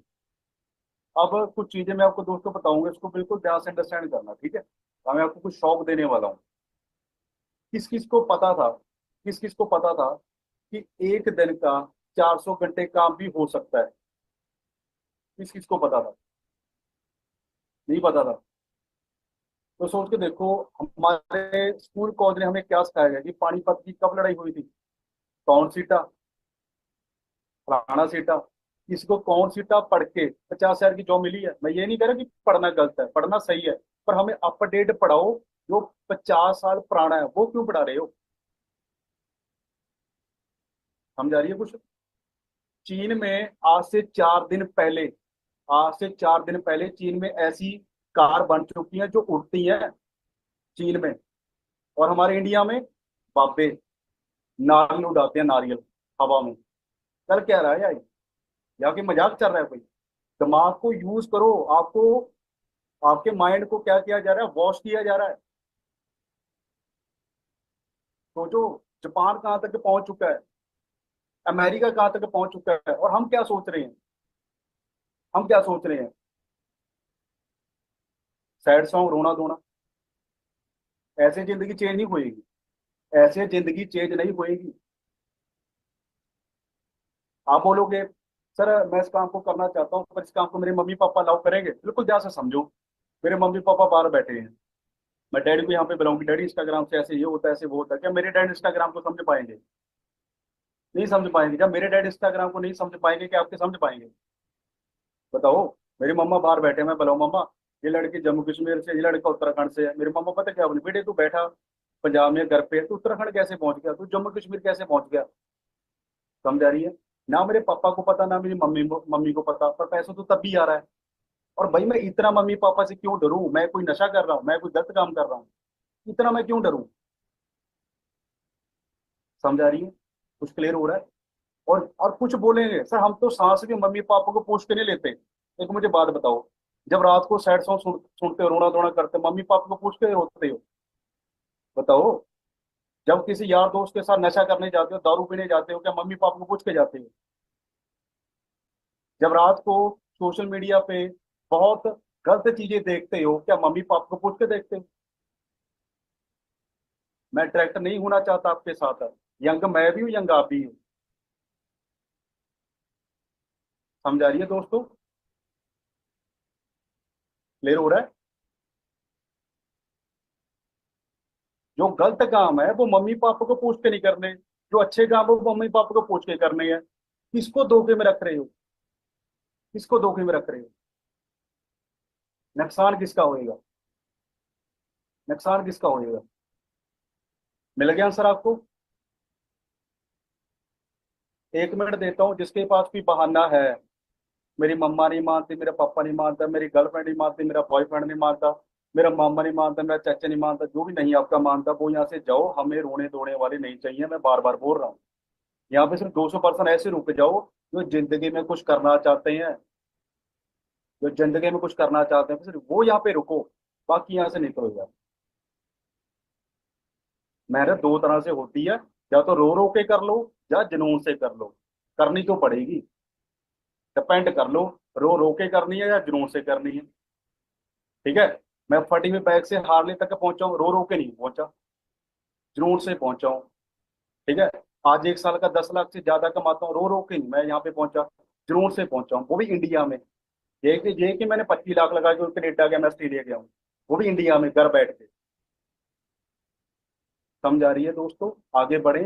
अब कुछ चीजें मैं आपको दोस्तों बताऊंगा, इसको बिल्कुल ध्यान से अंडरस्टैंड करना, ठीक है? अब मैं आपको कुछ शौक देने वाला हूँ। किस किस को पता था, किस किस को पता था कि एक दिन का 400 घंटे काम भी हो सकता है? किस किस को पता था? नहीं पता था? तो सोच के देखो, हमारे स्कूल कॉलेज ने हमें क्या सिखाया गया कि पानीपत की कब लड़ाई हुई थी? कौन सीटा? फलाना सीटा। किसको कौन सीटा पढ़ के 50,000 की जॉब मिली है? मैं ये नहीं कह रहा कि पढ़ना गलत है, पढ़ना सही है, पर हमें अपडेट पढ़ाओ। जो 50 साल पुराना है वो क्यों पढ़ा रहे हो? समझ आ रही है कुछ? चीन में आज से 4 दिन पहले चीन में ऐसी कार बन चुकी है जो उड़ती है, चीन में। और हमारे इंडिया में बाबे नारियल उड़ाते हैं, नारियल हवा में। चल क्या रहा है यार? यहाँ की मजाक चल रहा है कोई? दिमाग को यूज करो। आपको, आपके माइंड को क्या किया जा रहा है? वॉश किया जा रहा है। सोचो, जापान कहाँ तक पहुंच चुका है, अमेरिका कहाँ तक पहुंच चुका है, और हम क्या सोच रहे हैं? हम क्या सोच रहे हैं? सैड सॉन्ग, रोना धोना। ऐसे जिंदगी चेंज नहीं होएगी। ऐसे जिंदगी चेंज नहीं होएगी। आप बोलोगे सर मैं इस काम को करना चाहता हूँ, पर इस काम को मेरे मम्मी पापा अलाउ करेंगे? बिल्कुल ध्यान से समझो। मेरे मम्मी पापा बाहर बैठे हैं, मैं डैडी को यहाँ पे बुलाऊंगी, डैडी इंस्टाग्राम से ऐसे ये होता है, ऐसे वो होता है, क्या मेरे डैड इंस्टाग्राम को समझ पाएंगे? नहीं समझ पाएंगे। जब मेरे डैड इंस्टाग्राम को नहीं समझ पाएंगे, क्या आपके समझ पाएंगे? बताओ। मेरी मम्मा बाहर बैठे हैं, मैं बुलाऊं मम्मा, ये लड़की जम्मू कश्मीर से, ये लड़का उत्तराखंड से है। मेरे मम्मा पता क्या बोले, बेटे तू बैठा पंजाब में घर पे, तू उत्तराखंड कैसे पहुंच गया, तू जम्मू कश्मीर कैसे पहुंच गया? समझ आ रही है? ना मेरे पापा को पता, ना मेरी मम्मी को पता, पर पैसा तो तब भी आ रहा है। और भाई मैं इतना मम्मी पापा से क्यों डरूं? मैं कोई नशा कर रहा हूँ, मैं कोई गलत काम कर रहा हूँ, इतना मैं क्यों डरूं? समझ आ रही है? कुछ क्लियर हो रहा है? और कुछ बोलेंगे सर हम तो सांस भी मम्मी पापा को पूछ के नहीं लेते। एक मुझे बात बताओ, जब रात को सैड सॉन्ग सुनते हो, रोना धोना करते हो, मम्मी पापा को पूछ के रोते हो? बताओ। जब किसी यार दोस्त के साथ नशा करने जाते हो, दारू पीने जाते हो, क्या मम्मी पापा को पूछ के जाते हो? जब रात को सोशल मीडिया पे बहुत गलत चीजें देखते हो, क्या मम्मी पापा को पूछ के देखते हो? मैं ट्रैक्टर नहीं होना चाहता आपके साथ। यंग मैं भी हूँ, यंग आप भी हूँ। समझ आ रही है दोस्तों? क्लियर हो रहा है? जो गलत काम है वो मम्मी पापा को पूछ के नहीं करने, जो अच्छे काम है वो मम्मी पापा को पूछ के करने हैं। किसको धोखे में रख रहे हो? किसको धोखे में रख रहे हो? नुकसान किसका होएगा? नुकसान किसका होएगा? मिल गया आंसर आपको? 1 मिनट देता हूँ। जिसके पास भी बहाना है, मेरी मम्मा नहीं मानती, मेरा पापा नहीं मानता, मेरी गर्लफ्रेंड नहीं मानती, मेरा बॉयफ्रेंड नहीं मानता, मेरा मामा नहीं मानता, मेरा चाचा नहीं मानता, जो भी नहीं आपका मानता वो यहाँ से जाओ, हमें रोने धोने वाले नहीं चाहिए। मैं बार बार बोल रहा हूँ, यहाँ पे सिर्फ 200% ऐसे रुक जाओ जो जिंदगी में कुछ करना चाहते हैं, जो जिंदगी में कुछ करना चाहते हैं, सिर्फ वो यहाँ पे रुको। बाकी यहाँ से निकलो यार। मेहनत दो तरह से होती है, या तो रो रो के कर लो, या जुनून से कर लो। करनी तो पड़ेगी, डिपेंड कर लो, रो रो के करनी है या जुनून से करनी है। ठीक है, मैं फटी हुई बैग से हारले तक पहुंचा हूँ, रो रो के नहीं पहुंचा, जुनून से पहुंचा हूँ। ठीक है, आज 1 साल का 10 लाख से ज्यादा कमाता हूँ, रो रो के नहीं मैं यहाँ पे पहुंचा, जुनून से पहुंचा हूँ, वो भी इंडिया में। ये कि मैंने 25 लाख लगा के कनेडा गया, मैं ऑस्ट्रेलिया गया हूँ, वो भी इंडिया में घर बैठ के। समझ आ रही है दोस्तों? आगे बढ़े।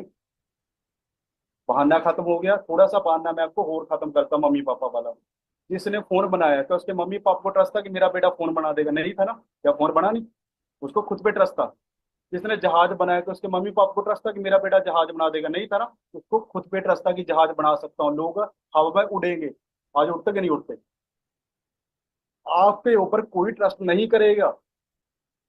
बहाना खत्म हो गया। थोड़ा सा बहाना मैं आपको और खत्म करता हूं, मम्मी पापा वाला। जिसने फोन बनाया था उसके मम्मी पापा को ट्रस्ट था कि मेरा बेटा फोन बना देगा? नहीं था ना? क्या फोन बना? नहीं। उसको खुद पे ट्रस्ट था। जिसने जहाज बनाया था उसके मम्मी पापा को ट्रस्ट था कि मेरा बेटा जहाज बना देगा? नहीं था ना? उसको खुद पे ट्रस्ट था कि जहाज बना सकता हूँ, लोग हवा में उड़ेंगे। आज उड़ते कि नहीं उड़ते? आपके ऊपर कोई ट्रस्ट नहीं करेगा,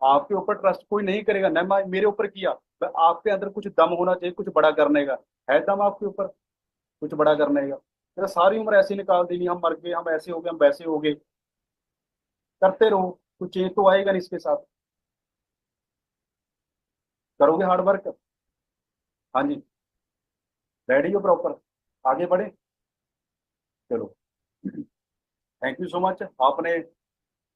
आपके ऊपर ट्रस्ट कोई नहीं करेगा ना। मेरे ऊपर किया, तो आपके अंदर कुछ दम होना चाहिए, कुछ बड़ा करने का। है दम आपके ऊपर कुछ बड़ा करने का? मेरा सारी उम्र ऐसे ही निकाल देनी, हम मर गए, हम ऐसे हो गए, हम वैसे हो गए। करते रहो, कुछ चेंज तो आएगा नहीं इसके साथ। करोगे हार्ड वर्क? हाँ जी। रेडी हो प्रॉपर? आगे बढ़े। चलो, थैंक यू सो मच। आपने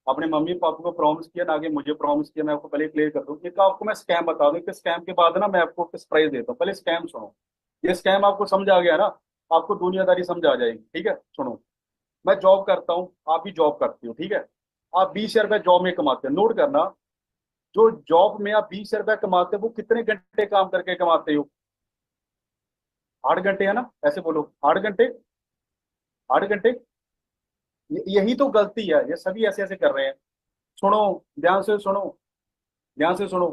अपने मम्मी पापा को प्रॉमिस किया ना, आगे मुझे प्रॉमिस किया। मैं आपको पहले क्लियर कर दूं, एक आपको मैं स्कैम बता दूं कि स्कैम के बाद ना मैं आपको सरप्राइज देता हूँ। पहले स्कैम सुनो। ये स्कैम आपको समझ आ गया ना? आपको दुनियादारी समझ आ जाएगी। ठीक है, सुनो। मैं जॉब करता हूँ, आप भी जॉब करती हो, ठीक है? आप 20 रुपए जॉब में कमाते हो, नोट करना। जो जॉब में आप 20 रुपए कमाते हो वो कितने घंटे काम करके कमाते हो? 8 घंटे, है ना? ऐसे बोलो, 8 घंटे। 8 घंटे। यही तो गलती है, ये सभी ऐसे ऐसे कर रहे हैं। सुनो, ध्यान से सुनो, ध्यान से सुनो।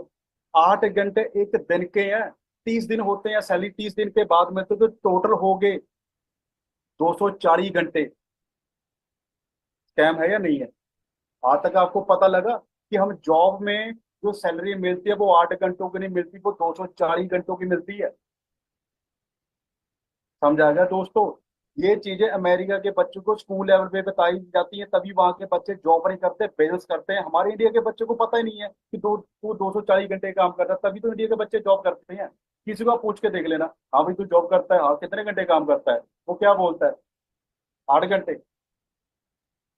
8 घंटे एक दिन के हैं, 30 दिन होते हैं सैलरी, 30 दिन के बाद में तो टोटल हो गए 240 घंटे। स्कैम है या नहीं है? आज तक आपको पता लगा कि हम जॉब में जो सैलरी मिलती है वो 8 घंटों की नहीं मिलती, वो 240 घंटों की मिलती है। समझ आ गया दोस्तों? ये चीजें अमेरिका के बच्चों को स्कूल लेवल पे बताई जाती हैं, तभी वहां के बच्चे जॉब नहीं करते, बिजनेस करते हैं। हमारे इंडिया के बच्चों को पता ही नहीं है कि वो 240 घंटे काम करता है, तभी तो इंडिया के बच्चे जॉब करते हैं। किसी को आप पूछ के देख लेना, हाँ भाई तू जॉब करता है, हाँ कितने घंटे काम करता है, वो क्या बोलता है? 8 घंटे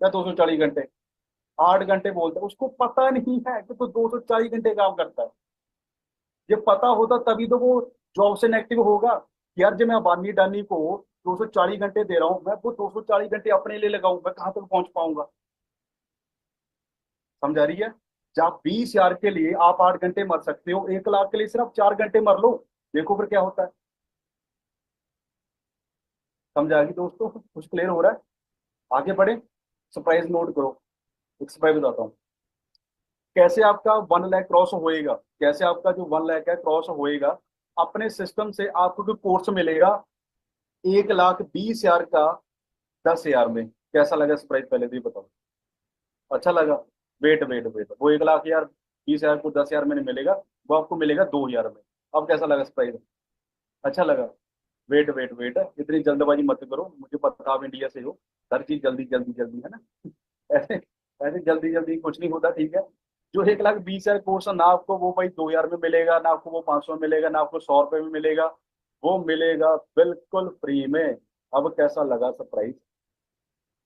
या 240 घंटे? 8 घंटे बोलता है। उसको पता नहीं है कि तू 240 घंटे काम करता है। ये पता होता तभी तो वो जॉब से नेगेटिव होगा कि यार जब मैं अबानी डानी को 240 घंटे दे रहा हूँ, मैं वो 240 घंटे अपने लिए लगाऊं, मैं कहाँ तक पहुंच पाऊंगा? समझ आ रही है? जब 20 हजार के लिए आप 8 घंटे मर सकते हो, 1 लाख के लिए सिर्फ 4 घंटे मर लो, देखो फिर क्या होता है। समझ आ गई दोस्तों? कुछ क्लियर हो रहा है? आगे बढ़े। सरप्राइज नोट करो, एक सरप्राइज बताता हूँ। कैसे आपका 1 लाख क्रॉस होएगा, कैसे आपका जो 1 लाख है क्रॉस होएगा। अपने सिस्टम से आपको जो कोर्स मिलेगा 1,20,000 का 10 हजार में। कैसा लगा सरप्राइज, पहले तो ये बताओ। अच्छा लगा? वेट वेट वेट, वो 1,20,000 को 10 हजार में नहीं मिलेगा, वो आपको मिलेगा 2 हजार में। अब कैसा लगा सरप्राइज? अच्छा लगा? वेट वेट वेट, इतनी जल्दबाजी मत करो, मुझे पता आप इंडिया से हो, हर चीज जल्दी जल्दी जल्दी, है ना? ऐसे ऐसे जल्दी जल्दी कुछ नहीं होता, ठीक है? जो 1,20,000 कोर्स है ना, आपको वो भाई 2 हजार में मिलेगा ना, आपको वो 500 में मिलेगा ना, आपको 100 रुपये में मिलेगा। वो मिलेगा बिल्कुल फ्री में। अब कैसा लगा सरप्राइज?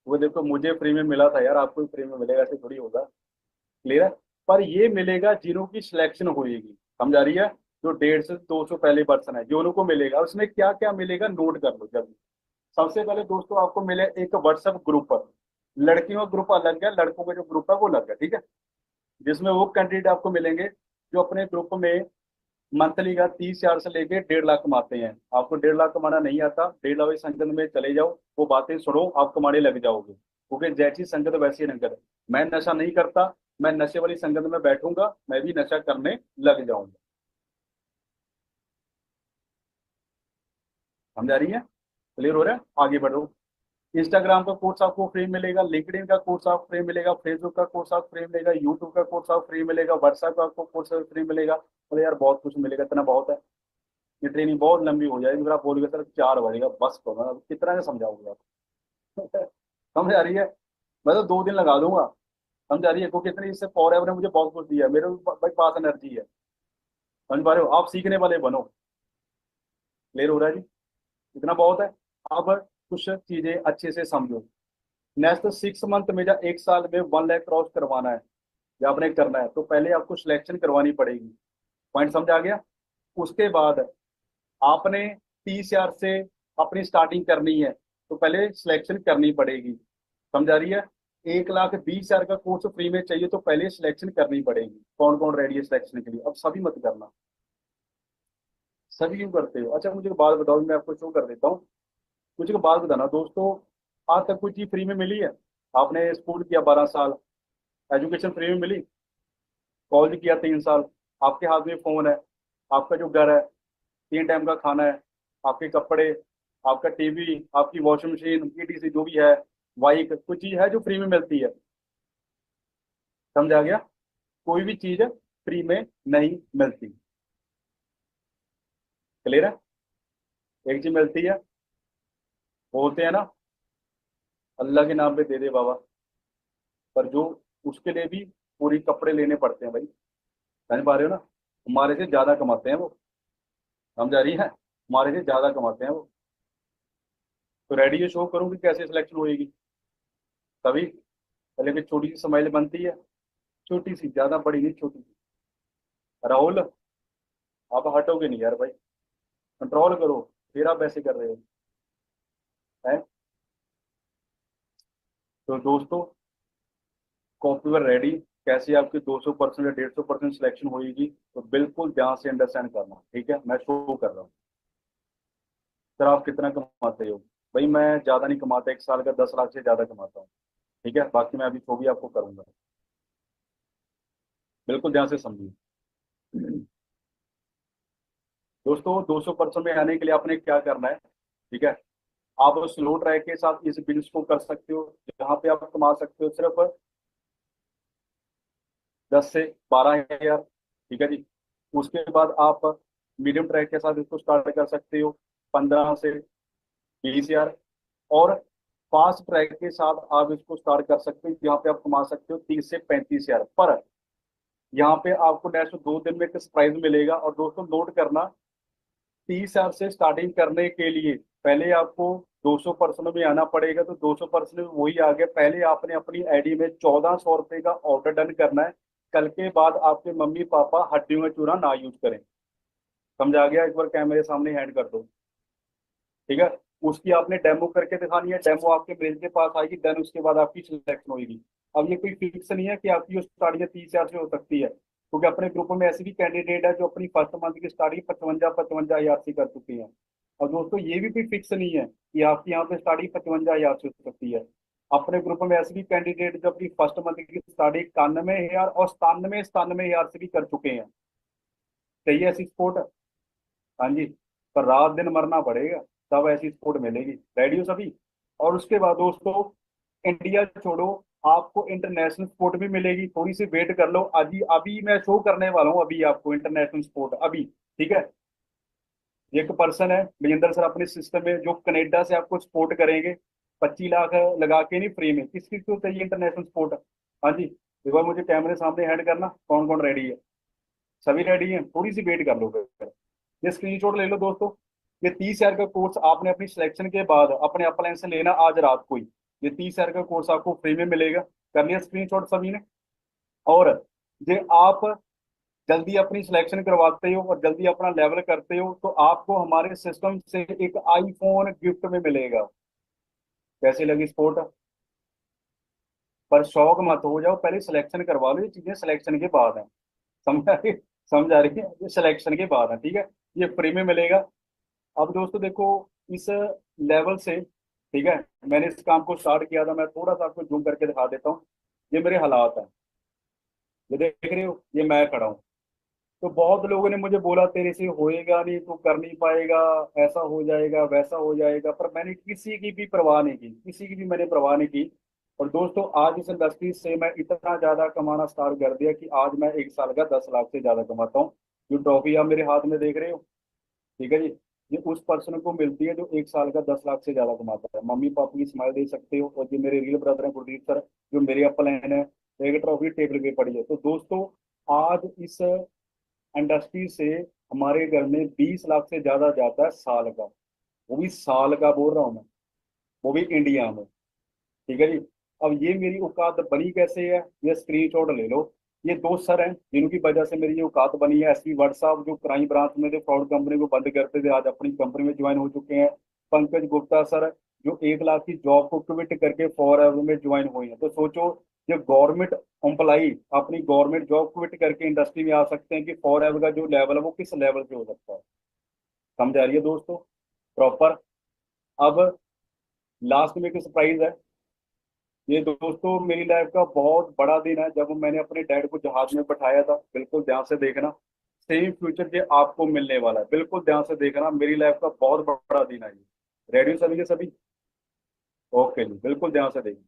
वो देखो, मुझे फ्री में मिला था यार, आपको भी फ्री में मिलेगा, ऐसे थोड़ी होगा। क्लियर है? पर ये मिलेगा जिन्हों की सिलेक्शन होगी। समझ आ रही है? जो 150 से 200 पहले पर्सन है जो उनको मिलेगा। उसमें क्या क्या मिलेगा नोट कर लो जल्दी। सबसे पहले दोस्तों आपको मिले एक व्हाट्सएप ग्रुप। लड़कियों का ग्रुप अलग है, लड़कों का जो ग्रुप है वो अलग है, ठीक है? जिसमें वो कैंडिडेट आपको मिलेंगे जो अपने ग्रुप में मंथली का 30,000 से लेके 1.5 लाख कमाते हैं। आपको 1.5 लाख कमाना नहीं आता, 1.5 लाख वाली संगत में चले जाओ, वो बातें सुनो, आप कमाने लग जाओगे, क्योंकि जैसी संगत वैसी रंगत। मैं नशा नहीं करता, मैं नशे वाली संगत में बैठूंगा, मैं भी नशा करने लग जाऊंगा। समझ आ रही है? क्लियर हो रहा है? आगे बढ़ो। इंस्टाग्राम का कोर्स आपको फ्री मिलेगा, लिंक्डइन का कोर्स आपको फ्री मिलेगा, फेसबुक का कोर्स आपको फ्री मिलेगा, यूट्यूब का कोर्स आपको फ्री मिलेगा, व्हाट्सएप का आपको कोर्स फ्री मिलेगा। अरे यार बहुत कुछ मिलेगा, इतना बहुत है। ये ट्रेनिंग बहुत लंबी हो जाएगी, फिर आप बोलोगे सर 4 बजेगा, बस करो ना, कितना का समझाओगे आप? समझ आ रही है? मैं तो 2 दिन लगा दूंगा। समझ आ रही है? क्योंकि इतनी इससे फॉर एवर ने मुझे बहुत कुछ दिया है, मेरे भाई पास एनर्जी है। समझ पा रहे हो? आप सीखने वाले बनो। क्लियर हो रहा है जी? इतना बहुत है। अब कुछ चीजें अच्छे से समझो। नेक्स्ट 6 मंथ में या 1 साल में 1 लाख क्रॉस करवाना है या आपने करना है, तो पहले आपको सिलेक्शन करवानी पड़ेगी। पॉइंट समझ आ गया? उसके बाद आपने 30,000 से अपनी स्टार्टिंग करनी है, तो पहले सिलेक्शन करनी पड़ेगी। समझ आ रही है? 1,20,000 का कोर्स फ्री में चाहिए, तो पहले सिलेक्शन करनी पड़ेगी। कौन कौन रेडी है सिलेक्शन के लिए? अब सभी मत करना। सभी क्यों करते हो? अच्छा मुझे एक बात बताओ, मैं आपको शो कर देता हूँ। मुझे एक बात बताना दोस्तों, आज तक कोई चीज फ्री में मिली है? आपने स्कूल किया 12 साल, एजुकेशन फ्री में मिली? कॉलेज किया 3 साल, आपके हाथ में फोन है, आपका जो घर है, 3 टाइम का खाना है, आपके कपड़े, आपका टीवी, आपकी वॉशिंग मशीन, ईटीसी जो भी है, बाइक, कुछ चीज है जो फ्री में मिलती है? समझ आ गया? कोई भी चीज फ्री में नहीं मिलती। क्लियर है? एक चीज मिलती है, बोलते हैं ना, अल्लाह के नाम पे दे दे बाबा, पर जो उसके लिए भी पूरी कपड़े लेने पड़ते हैं भाई। समझ पा रहे हो ना? हमारे से ज्यादा कमाते हैं वो। समझ आ रही है? हमारे से ज्यादा कमाते हैं वो। तो रेडी है, शो करूँ कि कैसे सिलेक्शन होएगी? तभी पहले भी छोटी सी स्माइल बनती है, छोटी सी, ज्यादा बड़ी नहीं, छोटी सी। राहुल, आप हटोगे नहीं यार भाई, कंट्रोल करो। फिर आप ऐसे कर रहे हो हैं? तो दोस्तों, कॉपी पर रेडी, कैसे आपकी 200% या 150% सिलेक्शन होगी, तो बिल्कुल ध्यान से अंडरस्टैंड करना, ठीक है? मैं शो कर रहा हूँ। सर आप कितना कमाते हो? भाई मैं ज्यादा नहीं कमाता, 1 साल का 10 लाख से ज्यादा कमाता हूँ। ठीक है, बाकी मैं अभी शो भी आपको करूंगा। बिल्कुल ध्यान से समझिए। दोस्तों 200% में आने के लिए आपने क्या करना है? ठीक है, आप स्लो ट्रैक के साथ इस बिल्स को कर सकते हो, जहाँ पे आप कमा सकते हो सिर्फ 10 से 12 हजार। ठीक है जी। उसके बाद आप मीडियम ट्रैक के साथ इसको स्टार्ट कर सकते हो 15 से 20 हजार। और फास्ट ट्रैक के साथ आप इसको स्टार्ट कर सकते हो, जहाँ पे आप कमा सकते हो 30 से 35 हजार। पर यहाँ पे आपको नेक्स्ट 2 दिन में एक सरप्राइज मिलेगा। और दोस्तों नोट करना, 30 हजार से स्टार्टिंग करने के लिए पहले आपको 200% में आना पड़ेगा। तो 200% में वही आ गया, पहले आपने अपनी आईडी में 1,400 रुपये का ऑर्डर डन करना है। कल के बाद आपके मम्मी पापा हड्डियों में चूरा ना यूज करें। समझ आ गया? एक बार कैमरे सामने हैंड कर दो। ठीक है? उसकी आपने डेमो करके दिखानी है, डेमो आपके मेल के पास आएगी, देन उसके बाद आपकी सिलेक्शन होगी। अब ये कोई फिक्स नहीं है कि आपकी स्टार्टिंग 30 हजार से हो सकती है, क्योंकि अपने ग्रुप में ऐसे भी कैंडिडेट है जो अपनी फर्स्ट मंथ की स्टार्टिंग 55-55 हजार से कर चुके हैं। और दोस्तों ये भी कोई फिक्स नहीं है कि आपकी यहाँ पे स्टार्टिंग 55 हजार से हो सकती है। अपने ग्रुप में ऐसे भी कैंडिडेट जो अपनी फर्स्ट मंथ की स्टार्टिंग 91 हजार और 97 97 हजार से भी कर चुके हैं। चाहिए ऐसी सपोर्ट? हाँ जी। पर रात दिन मरना पड़ेगा, तब ऐसी सपोर्ट मिलेगी। रेडी हो सभी? और उसके बाद दोस्तों, इंडिया छोड़ो, आपको इंटरनेशनल सपोर्ट भी मिलेगी। थोड़ी सी वेट कर लो, अभी अभी मैं शो करने वाला हूँ अभी आपको इंटरनेशनल सपोर्ट अभी। ठीक है? एक पर्सन है विजेंद्र सर अपने सिस्टम में, जो कनेडा से आपको सपोर्ट करेंगे 25 लाख लगा के, नहीं फ्री में। किस किस को चाहिए इंटरनेशनल सपोर्ट? हाँ जी, एक बार मुझे कैमरे सामने हेड करना, कौन कौन रेडी है? सभी रेडी हैं? थोड़ी सी वेट कर लो फिर। ये स्क्रीनशॉट ले लो दोस्तों। ये 30 हजार का कोर्स आपने अपनी सिलेक्शन के बाद अपने अपलाइन से लेना आज रात को ही। ये 30 हजार का कोर्स आपको फ्री में मिलेगा। कर लिया स्क्रीनशॉट सभी ने? और ये आप जल्दी अपनी सिलेक्शन करवाते हो और जल्दी अपना लेवल करते हो, तो आपको हमारे सिस्टम से एक आईफोन गिफ्ट में मिलेगा। कैसी लगी स्पोर्ट? पर शौक मत हो जाओ, पहले सिलेक्शन करवा लो, ये चीजें सिलेक्शन के बाद है। समझ आ रही? समझ आ रही है, ये सिलेक्शन के बाद है, ठीक है। ये फ्री में मिलेगा। अब दोस्तों देखो, इस लेवल से, ठीक है, मैंने इस काम को स्टार्ट किया था। मैं थोड़ा सा आपको जूम करके दिखा देता हूँ। ये मेरे हालात हैं, ये देख रहे हो, ये मैं खड़ा हूँ। तो बहुत लोगों ने मुझे बोला तेरे से होएगा नहीं, तू कर नहीं पाएगा, ऐसा हो जाएगा वैसा हो जाएगा, पर मैंने किसी की भी परवाह नहीं की, किसी की भी मैंने परवाह नहीं की। और दोस्तों आज इस इंडस्ट्री से मैं इतना ज्यादा कमाना स्टार्ट कर दिया कि आज मैं एक साल का 10 लाख से ज्यादा कमाता हूँ। जो ट्रॉफी आप मेरे हाथ में देख रहे हो, ठीक है जी, ये उस पर्सन को मिलती है जो एक साल का 10 लाख से ज्यादा कमाता है। मम्मी पापा की स्माइल देख सकते हो, और जो मेरे रियल ब्रदर हैं गुरदीप सर, जो मेरे अप्पल है, एक ट्रॉफी टेबल पे पड़ी है। तो दोस्तों आज इस इंडस्ट्री से हमारे घर में 20 लाख से ज्यादा जाता है साल का। वो भी साल का बोल रहा हूँ मैं, वो भी इंडिया में, ठीक है जी। अब ये मेरी औकात बनी कैसे है, ये स्क्रीनशॉट ले लो। ये दो सर हैं जिनकी वजह से मेरी ये औकात बनी है। एसपी भट्ट साहब जो क्राइम ब्रांच में थे, फ्रॉड कंपनी को बंद करते थे, आज अपनी कंपनी में ज्वाइन हो चुके हैं। पंकज गुप्ता सर जो 1 लाख की जॉब को क्विट करके फॉर एवर में ज्वाइन हुए हैं। तो सोचो, जो गवर्नमेंट एम्प्लाई अपनी गवर्नमेंट जॉब क्विट करके इंडस्ट्री में आ सकते हैं, कि फॉर एवर का जो लेवल है वो किस लेवल पे हो सकता है। समझ आ रही है दोस्तों, प्रॉपर। अब लास्ट में एक सरप्राइज है। ये दोस्तों मेरी लाइफ का बहुत बड़ा दिन है, जब मैंने अपने डैड को जहाज में बैठाया था। बिल्कुल ध्यान से देखना, सेम फ्यूचर जो आपको मिलने वाला है, बिल्कुल ध्यान से देखना। मेरी लाइफ का बहुत बड़ा दिन है ये। रेडियो सभी के सभी, ओके जी, बिल्कुल ध्यान से देखना।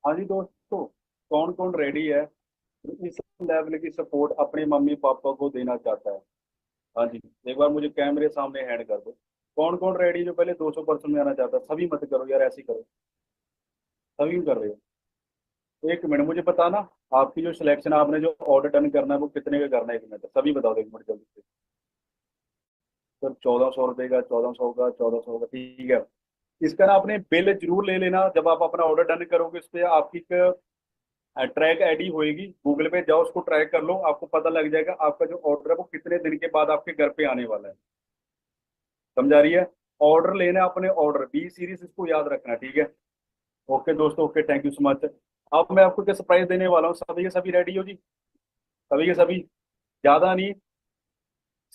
हाँ जी दोस्तों, कौन कौन रेडी है इस लेवल की सपोर्ट अपने मम्मी पापा को देना चाहता है? हाँ जी, एक बार मुझे कैमरे सामने हैंड कर दो। कौन कौन रेडी जो पहले 200% में आना चाहता है? सभी मत करो यार, ऐसे ही करो। सभी क्यों कर रहे हो? 1 मिनट मुझे बताना, आपकी जो सिलेक्शन, आपने जो ऑर्डर डन करना है वो कितने का करना है? 1 मिनट सभी बताओ, 1 मिनट जल्दी से। सर 1400 रुपये का, 1400 का, 1400 का, ठीक है। इसका ना आपने बिल जरूर ले लेना। जब आप अपना ऑर्डर डन करोगे, उस पर आपकी एक ट्रैक आईडी होएगी, गूगल पे जाओ, उसको ट्रैक कर लो, आपको पता लग जाएगा आपका जो ऑर्डर है वो कितने दिन के बाद आपके घर पे आने वाला है। समझा रही है? ऑर्डर लेना है अपने, ऑर्डर बी सीरीज, इसको याद रखना, ठीक है। ओके दोस्तों, okay, thank you so much. अब मैं आपको क्या सरप्राइज देने वाला हूँ, सभी के सभी रेडी हो जी? सभी के सभी, ज्यादा नहीं,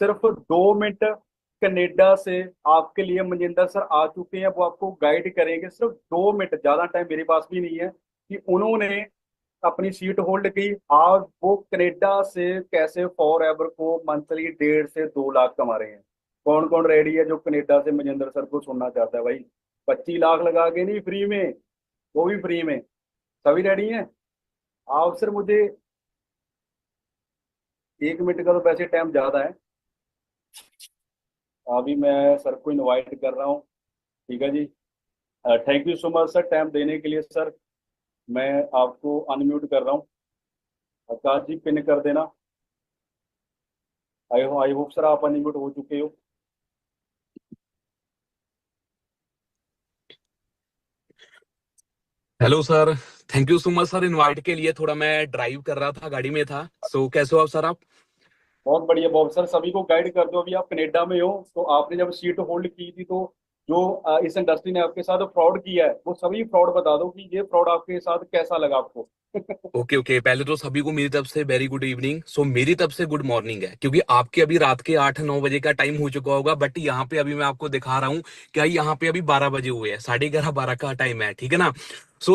सिर्फ 2 मिनट। कनाडा से आपके लिए मनजिंदर सर आ चुके हैं, वो आपको गाइड करेंगे। सिर्फ 2 मिनट, ज्यादा टाइम मेरे पास भी नहीं है, कि उन्होंने अपनी सीट होल्ड की। आज वो कनाडा से कैसे फॉर एवर को मंथली 1.5 से 2 लाख कमा रहे हैं। कौन कौन रेडी है जो कनाडा से मनजिंदर सर को सुनना चाहता है भाई? 25 लाख लगा के नहीं, फ्री में, वो भी फ्री में। सभी रेडी हैं? आप सर मुझे 1 मिनट का तो वैसे टाइम ज्यादा है। अभी मैं सर को इनवाइट कर रहा हूँ, ठीक है जी। Thank you so much sir, time देने के लिए सर। मैं आपको अनम्यूट कर रहा हूँ। आकाश जी पिन कर देना। आई होप सर आप अनम्यूट हो चुके हो। Hello sir. Thank you so much sir invite के लिए। थोड़ा मैं ड्राइव कर रहा था, गाड़ी में था। कैसे हो आप सर? आप बहुत बढ़िया बहुत सर, सभी को गाइड कर दो। अभी आप कनाडा में हो, तो आपने जब सीट होल्ड की थी, तो जो इस इंडस्ट्री ने आपके साथ फ्रॉड किया है, वो सभी फ्रॉड बता दो कि ये फ्रॉड आपके साथ कैसा लगा आपको। ओके ओके, पहले तो सभी को मेरी तरफ से वेरी गुड इवनिंग। मेरी तरफ से गुड मॉर्निंग है, क्योंकि आपके अभी रात के 8-9 बजे का टाइम हो चुका होगा, बट यहाँ पे अभी मैं आपको दिखा रहा हूँ क्या, यहाँ पे अभी 12 बजे हुए हैं, 11:30-12 का टाइम है, ठीक है ना।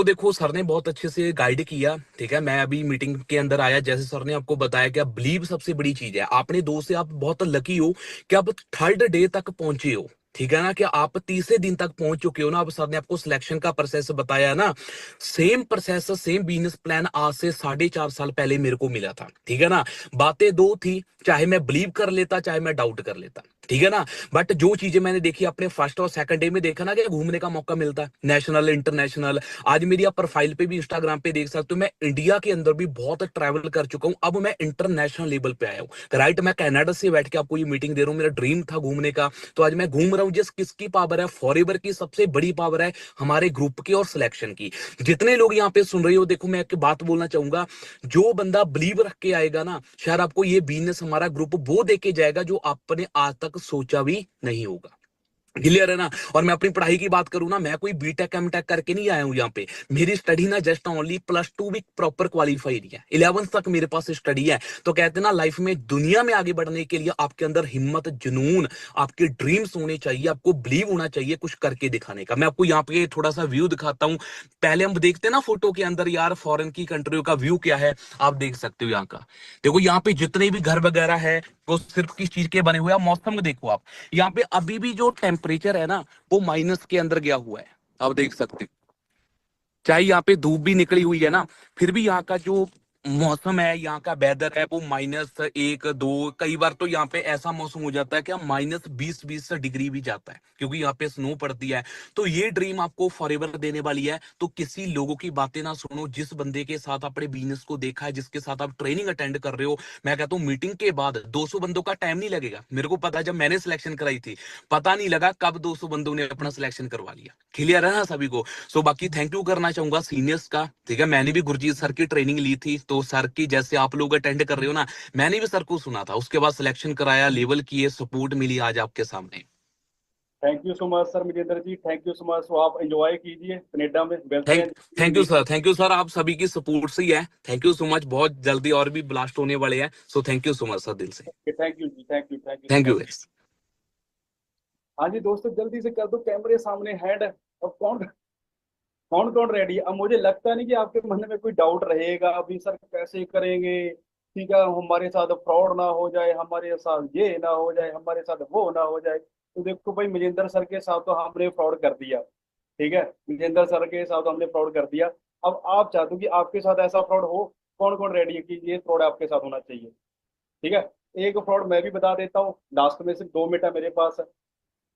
देखो, सर ने बहुत अच्छे से गाइड किया, ठीक है। मैं अभी मीटिंग के अंदर आया, जैसे सर ने आपको बताया कि बिलीव सबसे बड़ी चीज है। आपने दो से आप बहुत लकी हो कि आप थर्ड डे तक पहुंचे हो, ठीक है ना, कि आप तीसरे दिन तक पहुंच चुके हो ना। अब सर ने आपको सिलेक्शन का प्रोसेस बताया है ना, same process same business plan आज से 4.5 साल पहले मेरे को मिला था, ठीक है ना। बातें दो थी, चाहे मैं बिलीव कर लेता चाहे मैं डाउट कर लेता। ठीक है ना। बट जो चीजें मैंने देखी अपने फर्स्ट और सेकंड डे में, देखा ना कि घूमने का मौका मिलता है, नेशनल इंटरनेशनल। आज मेरी आप प्रोफाइल पे भी इंस्टाग्राम पे देख सकते हो, मैं इंडिया के अंदर भी बहुत ट्रैवल कर चुका हूं, अब मैं इंटरनेशनल लेवल पे आया हूं। राइट, मैं कनाडा से बैठ के आपको ये मीटिंग दे रहा हूं, मेरा ड्रीम था घूमने का, तो आज मैं घूम रहा हूं। जिस किसकी पावर है, फॉरएवर की सबसे बड़ी पावर है हमारे ग्रुप की और सिलेक्शन की। जितने लोग यहाँ पे सुन रहे हो, देखो मैं एक बात बोलना चाहूंगा, जो बंदा बिलीव रख के आएगा ना, शायद आपको ये बिजनेस हमारा ग्रुप वो देके जाएगा जो आपने आज तक सोचा भी नहीं होगा। क्लियर है ना। और मैं अपनी पढ़ाई की बात करूं ना, मैं कोई बीटेक एमटेक करके नहीं आया हूं यहाँ पे। मेरी स्टडी ना जस्ट ओनली +2 भी प्रॉपर क्वालिफाई नहीं है, 11th तक मेरे पास स्टडी है। तो कहते हैं ना, लाइफ में दुनिया में आगे बढ़ने के लिए आपके अंदर हिम्मत, जुनून, आपके ड्रीम्स होने चाहिए, आपको बिलीव होना चाहिए कुछ करके दिखाने का। मैं आपको यहाँ पे थोड़ा सा व्यू दिखाता हूँ। पहले हम देखते हैं ना फोटो के अंदर यार, फॉरेन की कंट्रियों का व्यू क्या है, आप देख सकते हो यहाँ का। देखो यहाँ पे जितने भी घर वगैरह है वो सिर्फ किस चीज के बने हुए हैं, मौसम देखो आप। यहाँ पे अभी भी जो टेम्परेचर है ना, वो माइनस के अंदर गया हुआ है, आप देख सकते हो। चाहे यहाँ पे धूप भी निकली हुई है ना, फिर भी यहाँ का जो मौसम है, यहाँ का वेदर है, वो -1 2, कई बार तो यहाँ पे ऐसा मौसम हो जाता है कि -20 20 डिग्री भी जाता है, क्योंकि यहाँ पे स्नो पड़ती है। तो ये ड्रीम आपको फॉरएवर देने वाली है। तो किसी लोगों की बातें ना सुनो। जिस बंदे के साथ अपने बिजनेस को देखा है, जिसके साथ आप ट्रेनिंग अटेंड कर रहे हो, मैं कहता हूँ मीटिंग के बाद 200 बंदों का टाइम नहीं लगेगा। मेरे को पता है, जब मैंने सिलेक्शन कराई थी, पता नहीं लगा कब 200 बंदों ने अपना सिलेक्शन करवा लिया। क्लियर है ना सभी को। सो बाकी थैंक यू करना चाहूंगा सीनियर्स का। ठीक है, मैंने भी गुरजीत सर की ट्रेनिंग ली थी, तो सर की जैसे आप लोग अटेंड कर रहे हो ना, मैंने भी सर को सुना था, उसके बाद सिलेक्शन कराया, लेवल किए, सपोर्ट मिली आज आपके सामने। Thank you so much sir Mijendra ji, thank you so much. तो आप एंजॉय कीजिए कनेडा में, मिलते थैंक हैं thank you sir, thank you sir, आप सभी की सपोर्ट से ही है। थैंक यू सो मच, बहुत जल्दी और भी ब्लास्ट होने वाले हैं। So thank you so much sir, दिल से थैंक यू जी, thank you, thank you so thank you. Much. हाँ जी दोस्तों, जल्दी से कर दो, कैमरे सामने हैंड। अब कौन कौन कौन रेडी है? अब मुझे लगता नहीं कि आपके मन में कोई डाउट रहेगा अभी, सर कैसे करेंगे, ठीक है, हमारे साथ फ्रॉड ना हो जाए, हमारे साथ ये ना हो जाए, हमारे साथ वो ना हो जाए। तो देखो भाई, मजेंद्र सर के साथ तो हमने फ्रॉड कर दिया, ठीक है, मजेंद्र सर के साथ तो हमने फ्रॉड कर दिया। अब आप चाहते हो कि आपके साथ ऐसा फ्रॉड हो, कौन कौन रेडी है कि ये फ्रॉड आपके साथ होना चाहिए? ठीक है, एक फ्रॉड मैं भी बता देता हूँ, लास्ट में सिर्फ 2 मिनट है मेरे पास।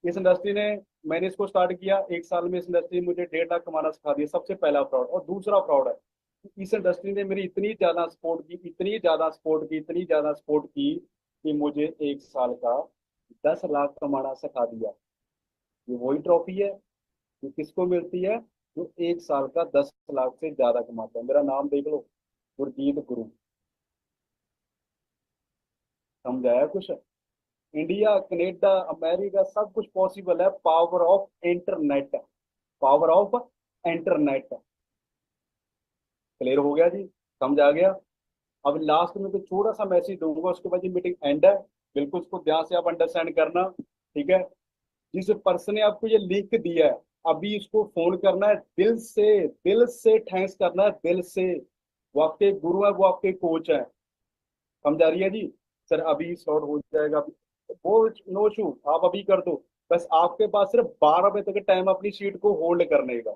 इस इंडस्ट्री ने, मैंने इसको स्टार्ट किया 1 साल में, इस इंडस्ट्री ने मुझे 1.5 लाख कमाना सिखा दिया, सबसे पहला फ्रॉड। और दूसरा फ्रॉड है कि इस इंडस्ट्री ने मेरी इतनी ज्यादा सपोर्ट की, इतनी ज्यादा सपोर्ट की, इतनी ज्यादा सपोर्ट की कि मुझे 1 साल का 10 लाख कमाना सिखा दिया। ये वही ट्रॉफी है जो किसको मिलती है? जो 1 साल का 10 लाख से ज्यादा कमाता है। मेरा नाम देख लो, गुरजीत गुरु। समझाया कुछ? इंडिया, कनेडा, अमेरिका, सब कुछ पॉसिबल है, power of internet, power of internet. Clear हो गया जी? समझ आ गया? अब लास्ट में तो छोटा सा मैसेज दूंगा, उसके बाद ये मीटिंग एंड है। बिल्कुल उसको ध्यान से आप अंडरस्टैंड करना, ठीक है। जिस पर्सन ने आपको ये लिंक दिया है, अभी इसको फोन करना है, दिल से, दिल से थैंक्स करना है, दिल से। वो आपके गुरु है, वो आपके कोच है। समझ आ रही है जी? सर अभी सॉर्ट हो जाएगा, अभी वो नो इशू, आप अभी कर दो। बस आपके पास सिर्फ 12 बजे तक टाइम अपनी सीट को होल्ड करने का।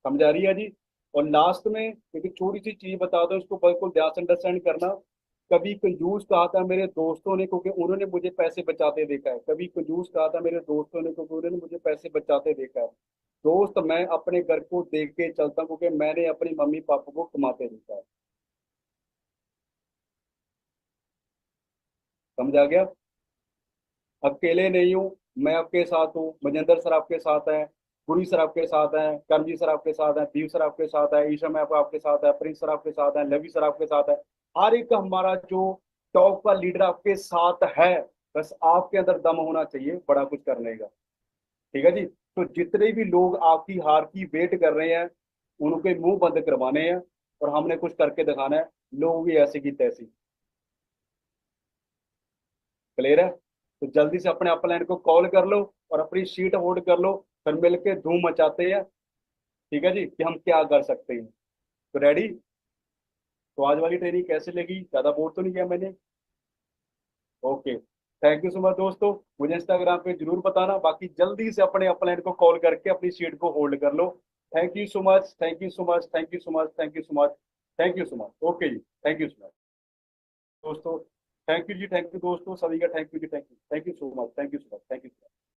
समझ आ रही है जी? और लास्ट में एक छोटी सी चीज बता दो, इसको बिल्कुल ध्यान से अंडरस्टैंड करना। कभी कंजूस कहा था मेरे दोस्तों ने, क्योंकि उन्होंने मुझे पैसे बचाते देखा है। कभी कंजूस कहा था मेरे दोस्तों ने, क्योंकि उन्होंने मुझे पैसे बचाते देखा है। दोस्त, मैं अपने घर को देख के चलता हूँ, क्योंकि मैंने अपनी मम्मी पापा को कमाते देखा है। समझ आ गया? अकेले नहीं हूँ, मैं आपके साथ हूँ, मजेंद्र सर आपके साथ हैं, गुरी सर आपके साथ हैं, करमजी सर आपके साथ हैं, दीव सर आपके साथ है, ईशा मैप आपके साथ है, प्रिंस सर आपके साथ है, लवी सर आपके साथ है। हर एक हमारा जो टॉप का लीडर आपके साथ है। बस आपके अंदर दम होना चाहिए बड़ा कुछ करने का। ठीक है जी? तो जितने भी लोग आपकी हार की वेट कर रहे हैं, उनके मुंह बंद करवाने हैं, और हमने कुछ करके दिखाना है। लोग भी ऐसे की तैसी। क्लियर है? तो जल्दी से अपने अपलाइन को कॉल कर लो और अपनी सीट होल्ड कर लो, फिर मिलके धूम मचाते हैं। ठीक है जी, कि हम क्या कर सकते हैं। तो रेडी? तो आज वाली ट्रेनिंग कैसे लगी? ज्यादा बोर तो नहीं किया मैंने? Okay, thank you so much दोस्तों। मुझे इंस्टाग्राम पे जरूर बताना, बाकी जल्दी से अपने अपलाइन को कॉल करके अपनी सीट को होल्ड कर लो। Thank you so much, thank you so much, thank you so much, thank you so much, thank you so much. Okay जी, थैंक यू सो मच दोस्तों। थैंक यू जी, thank you दोस्तों, सभी का thank you जी, thank you so much, thank you so much, thank you.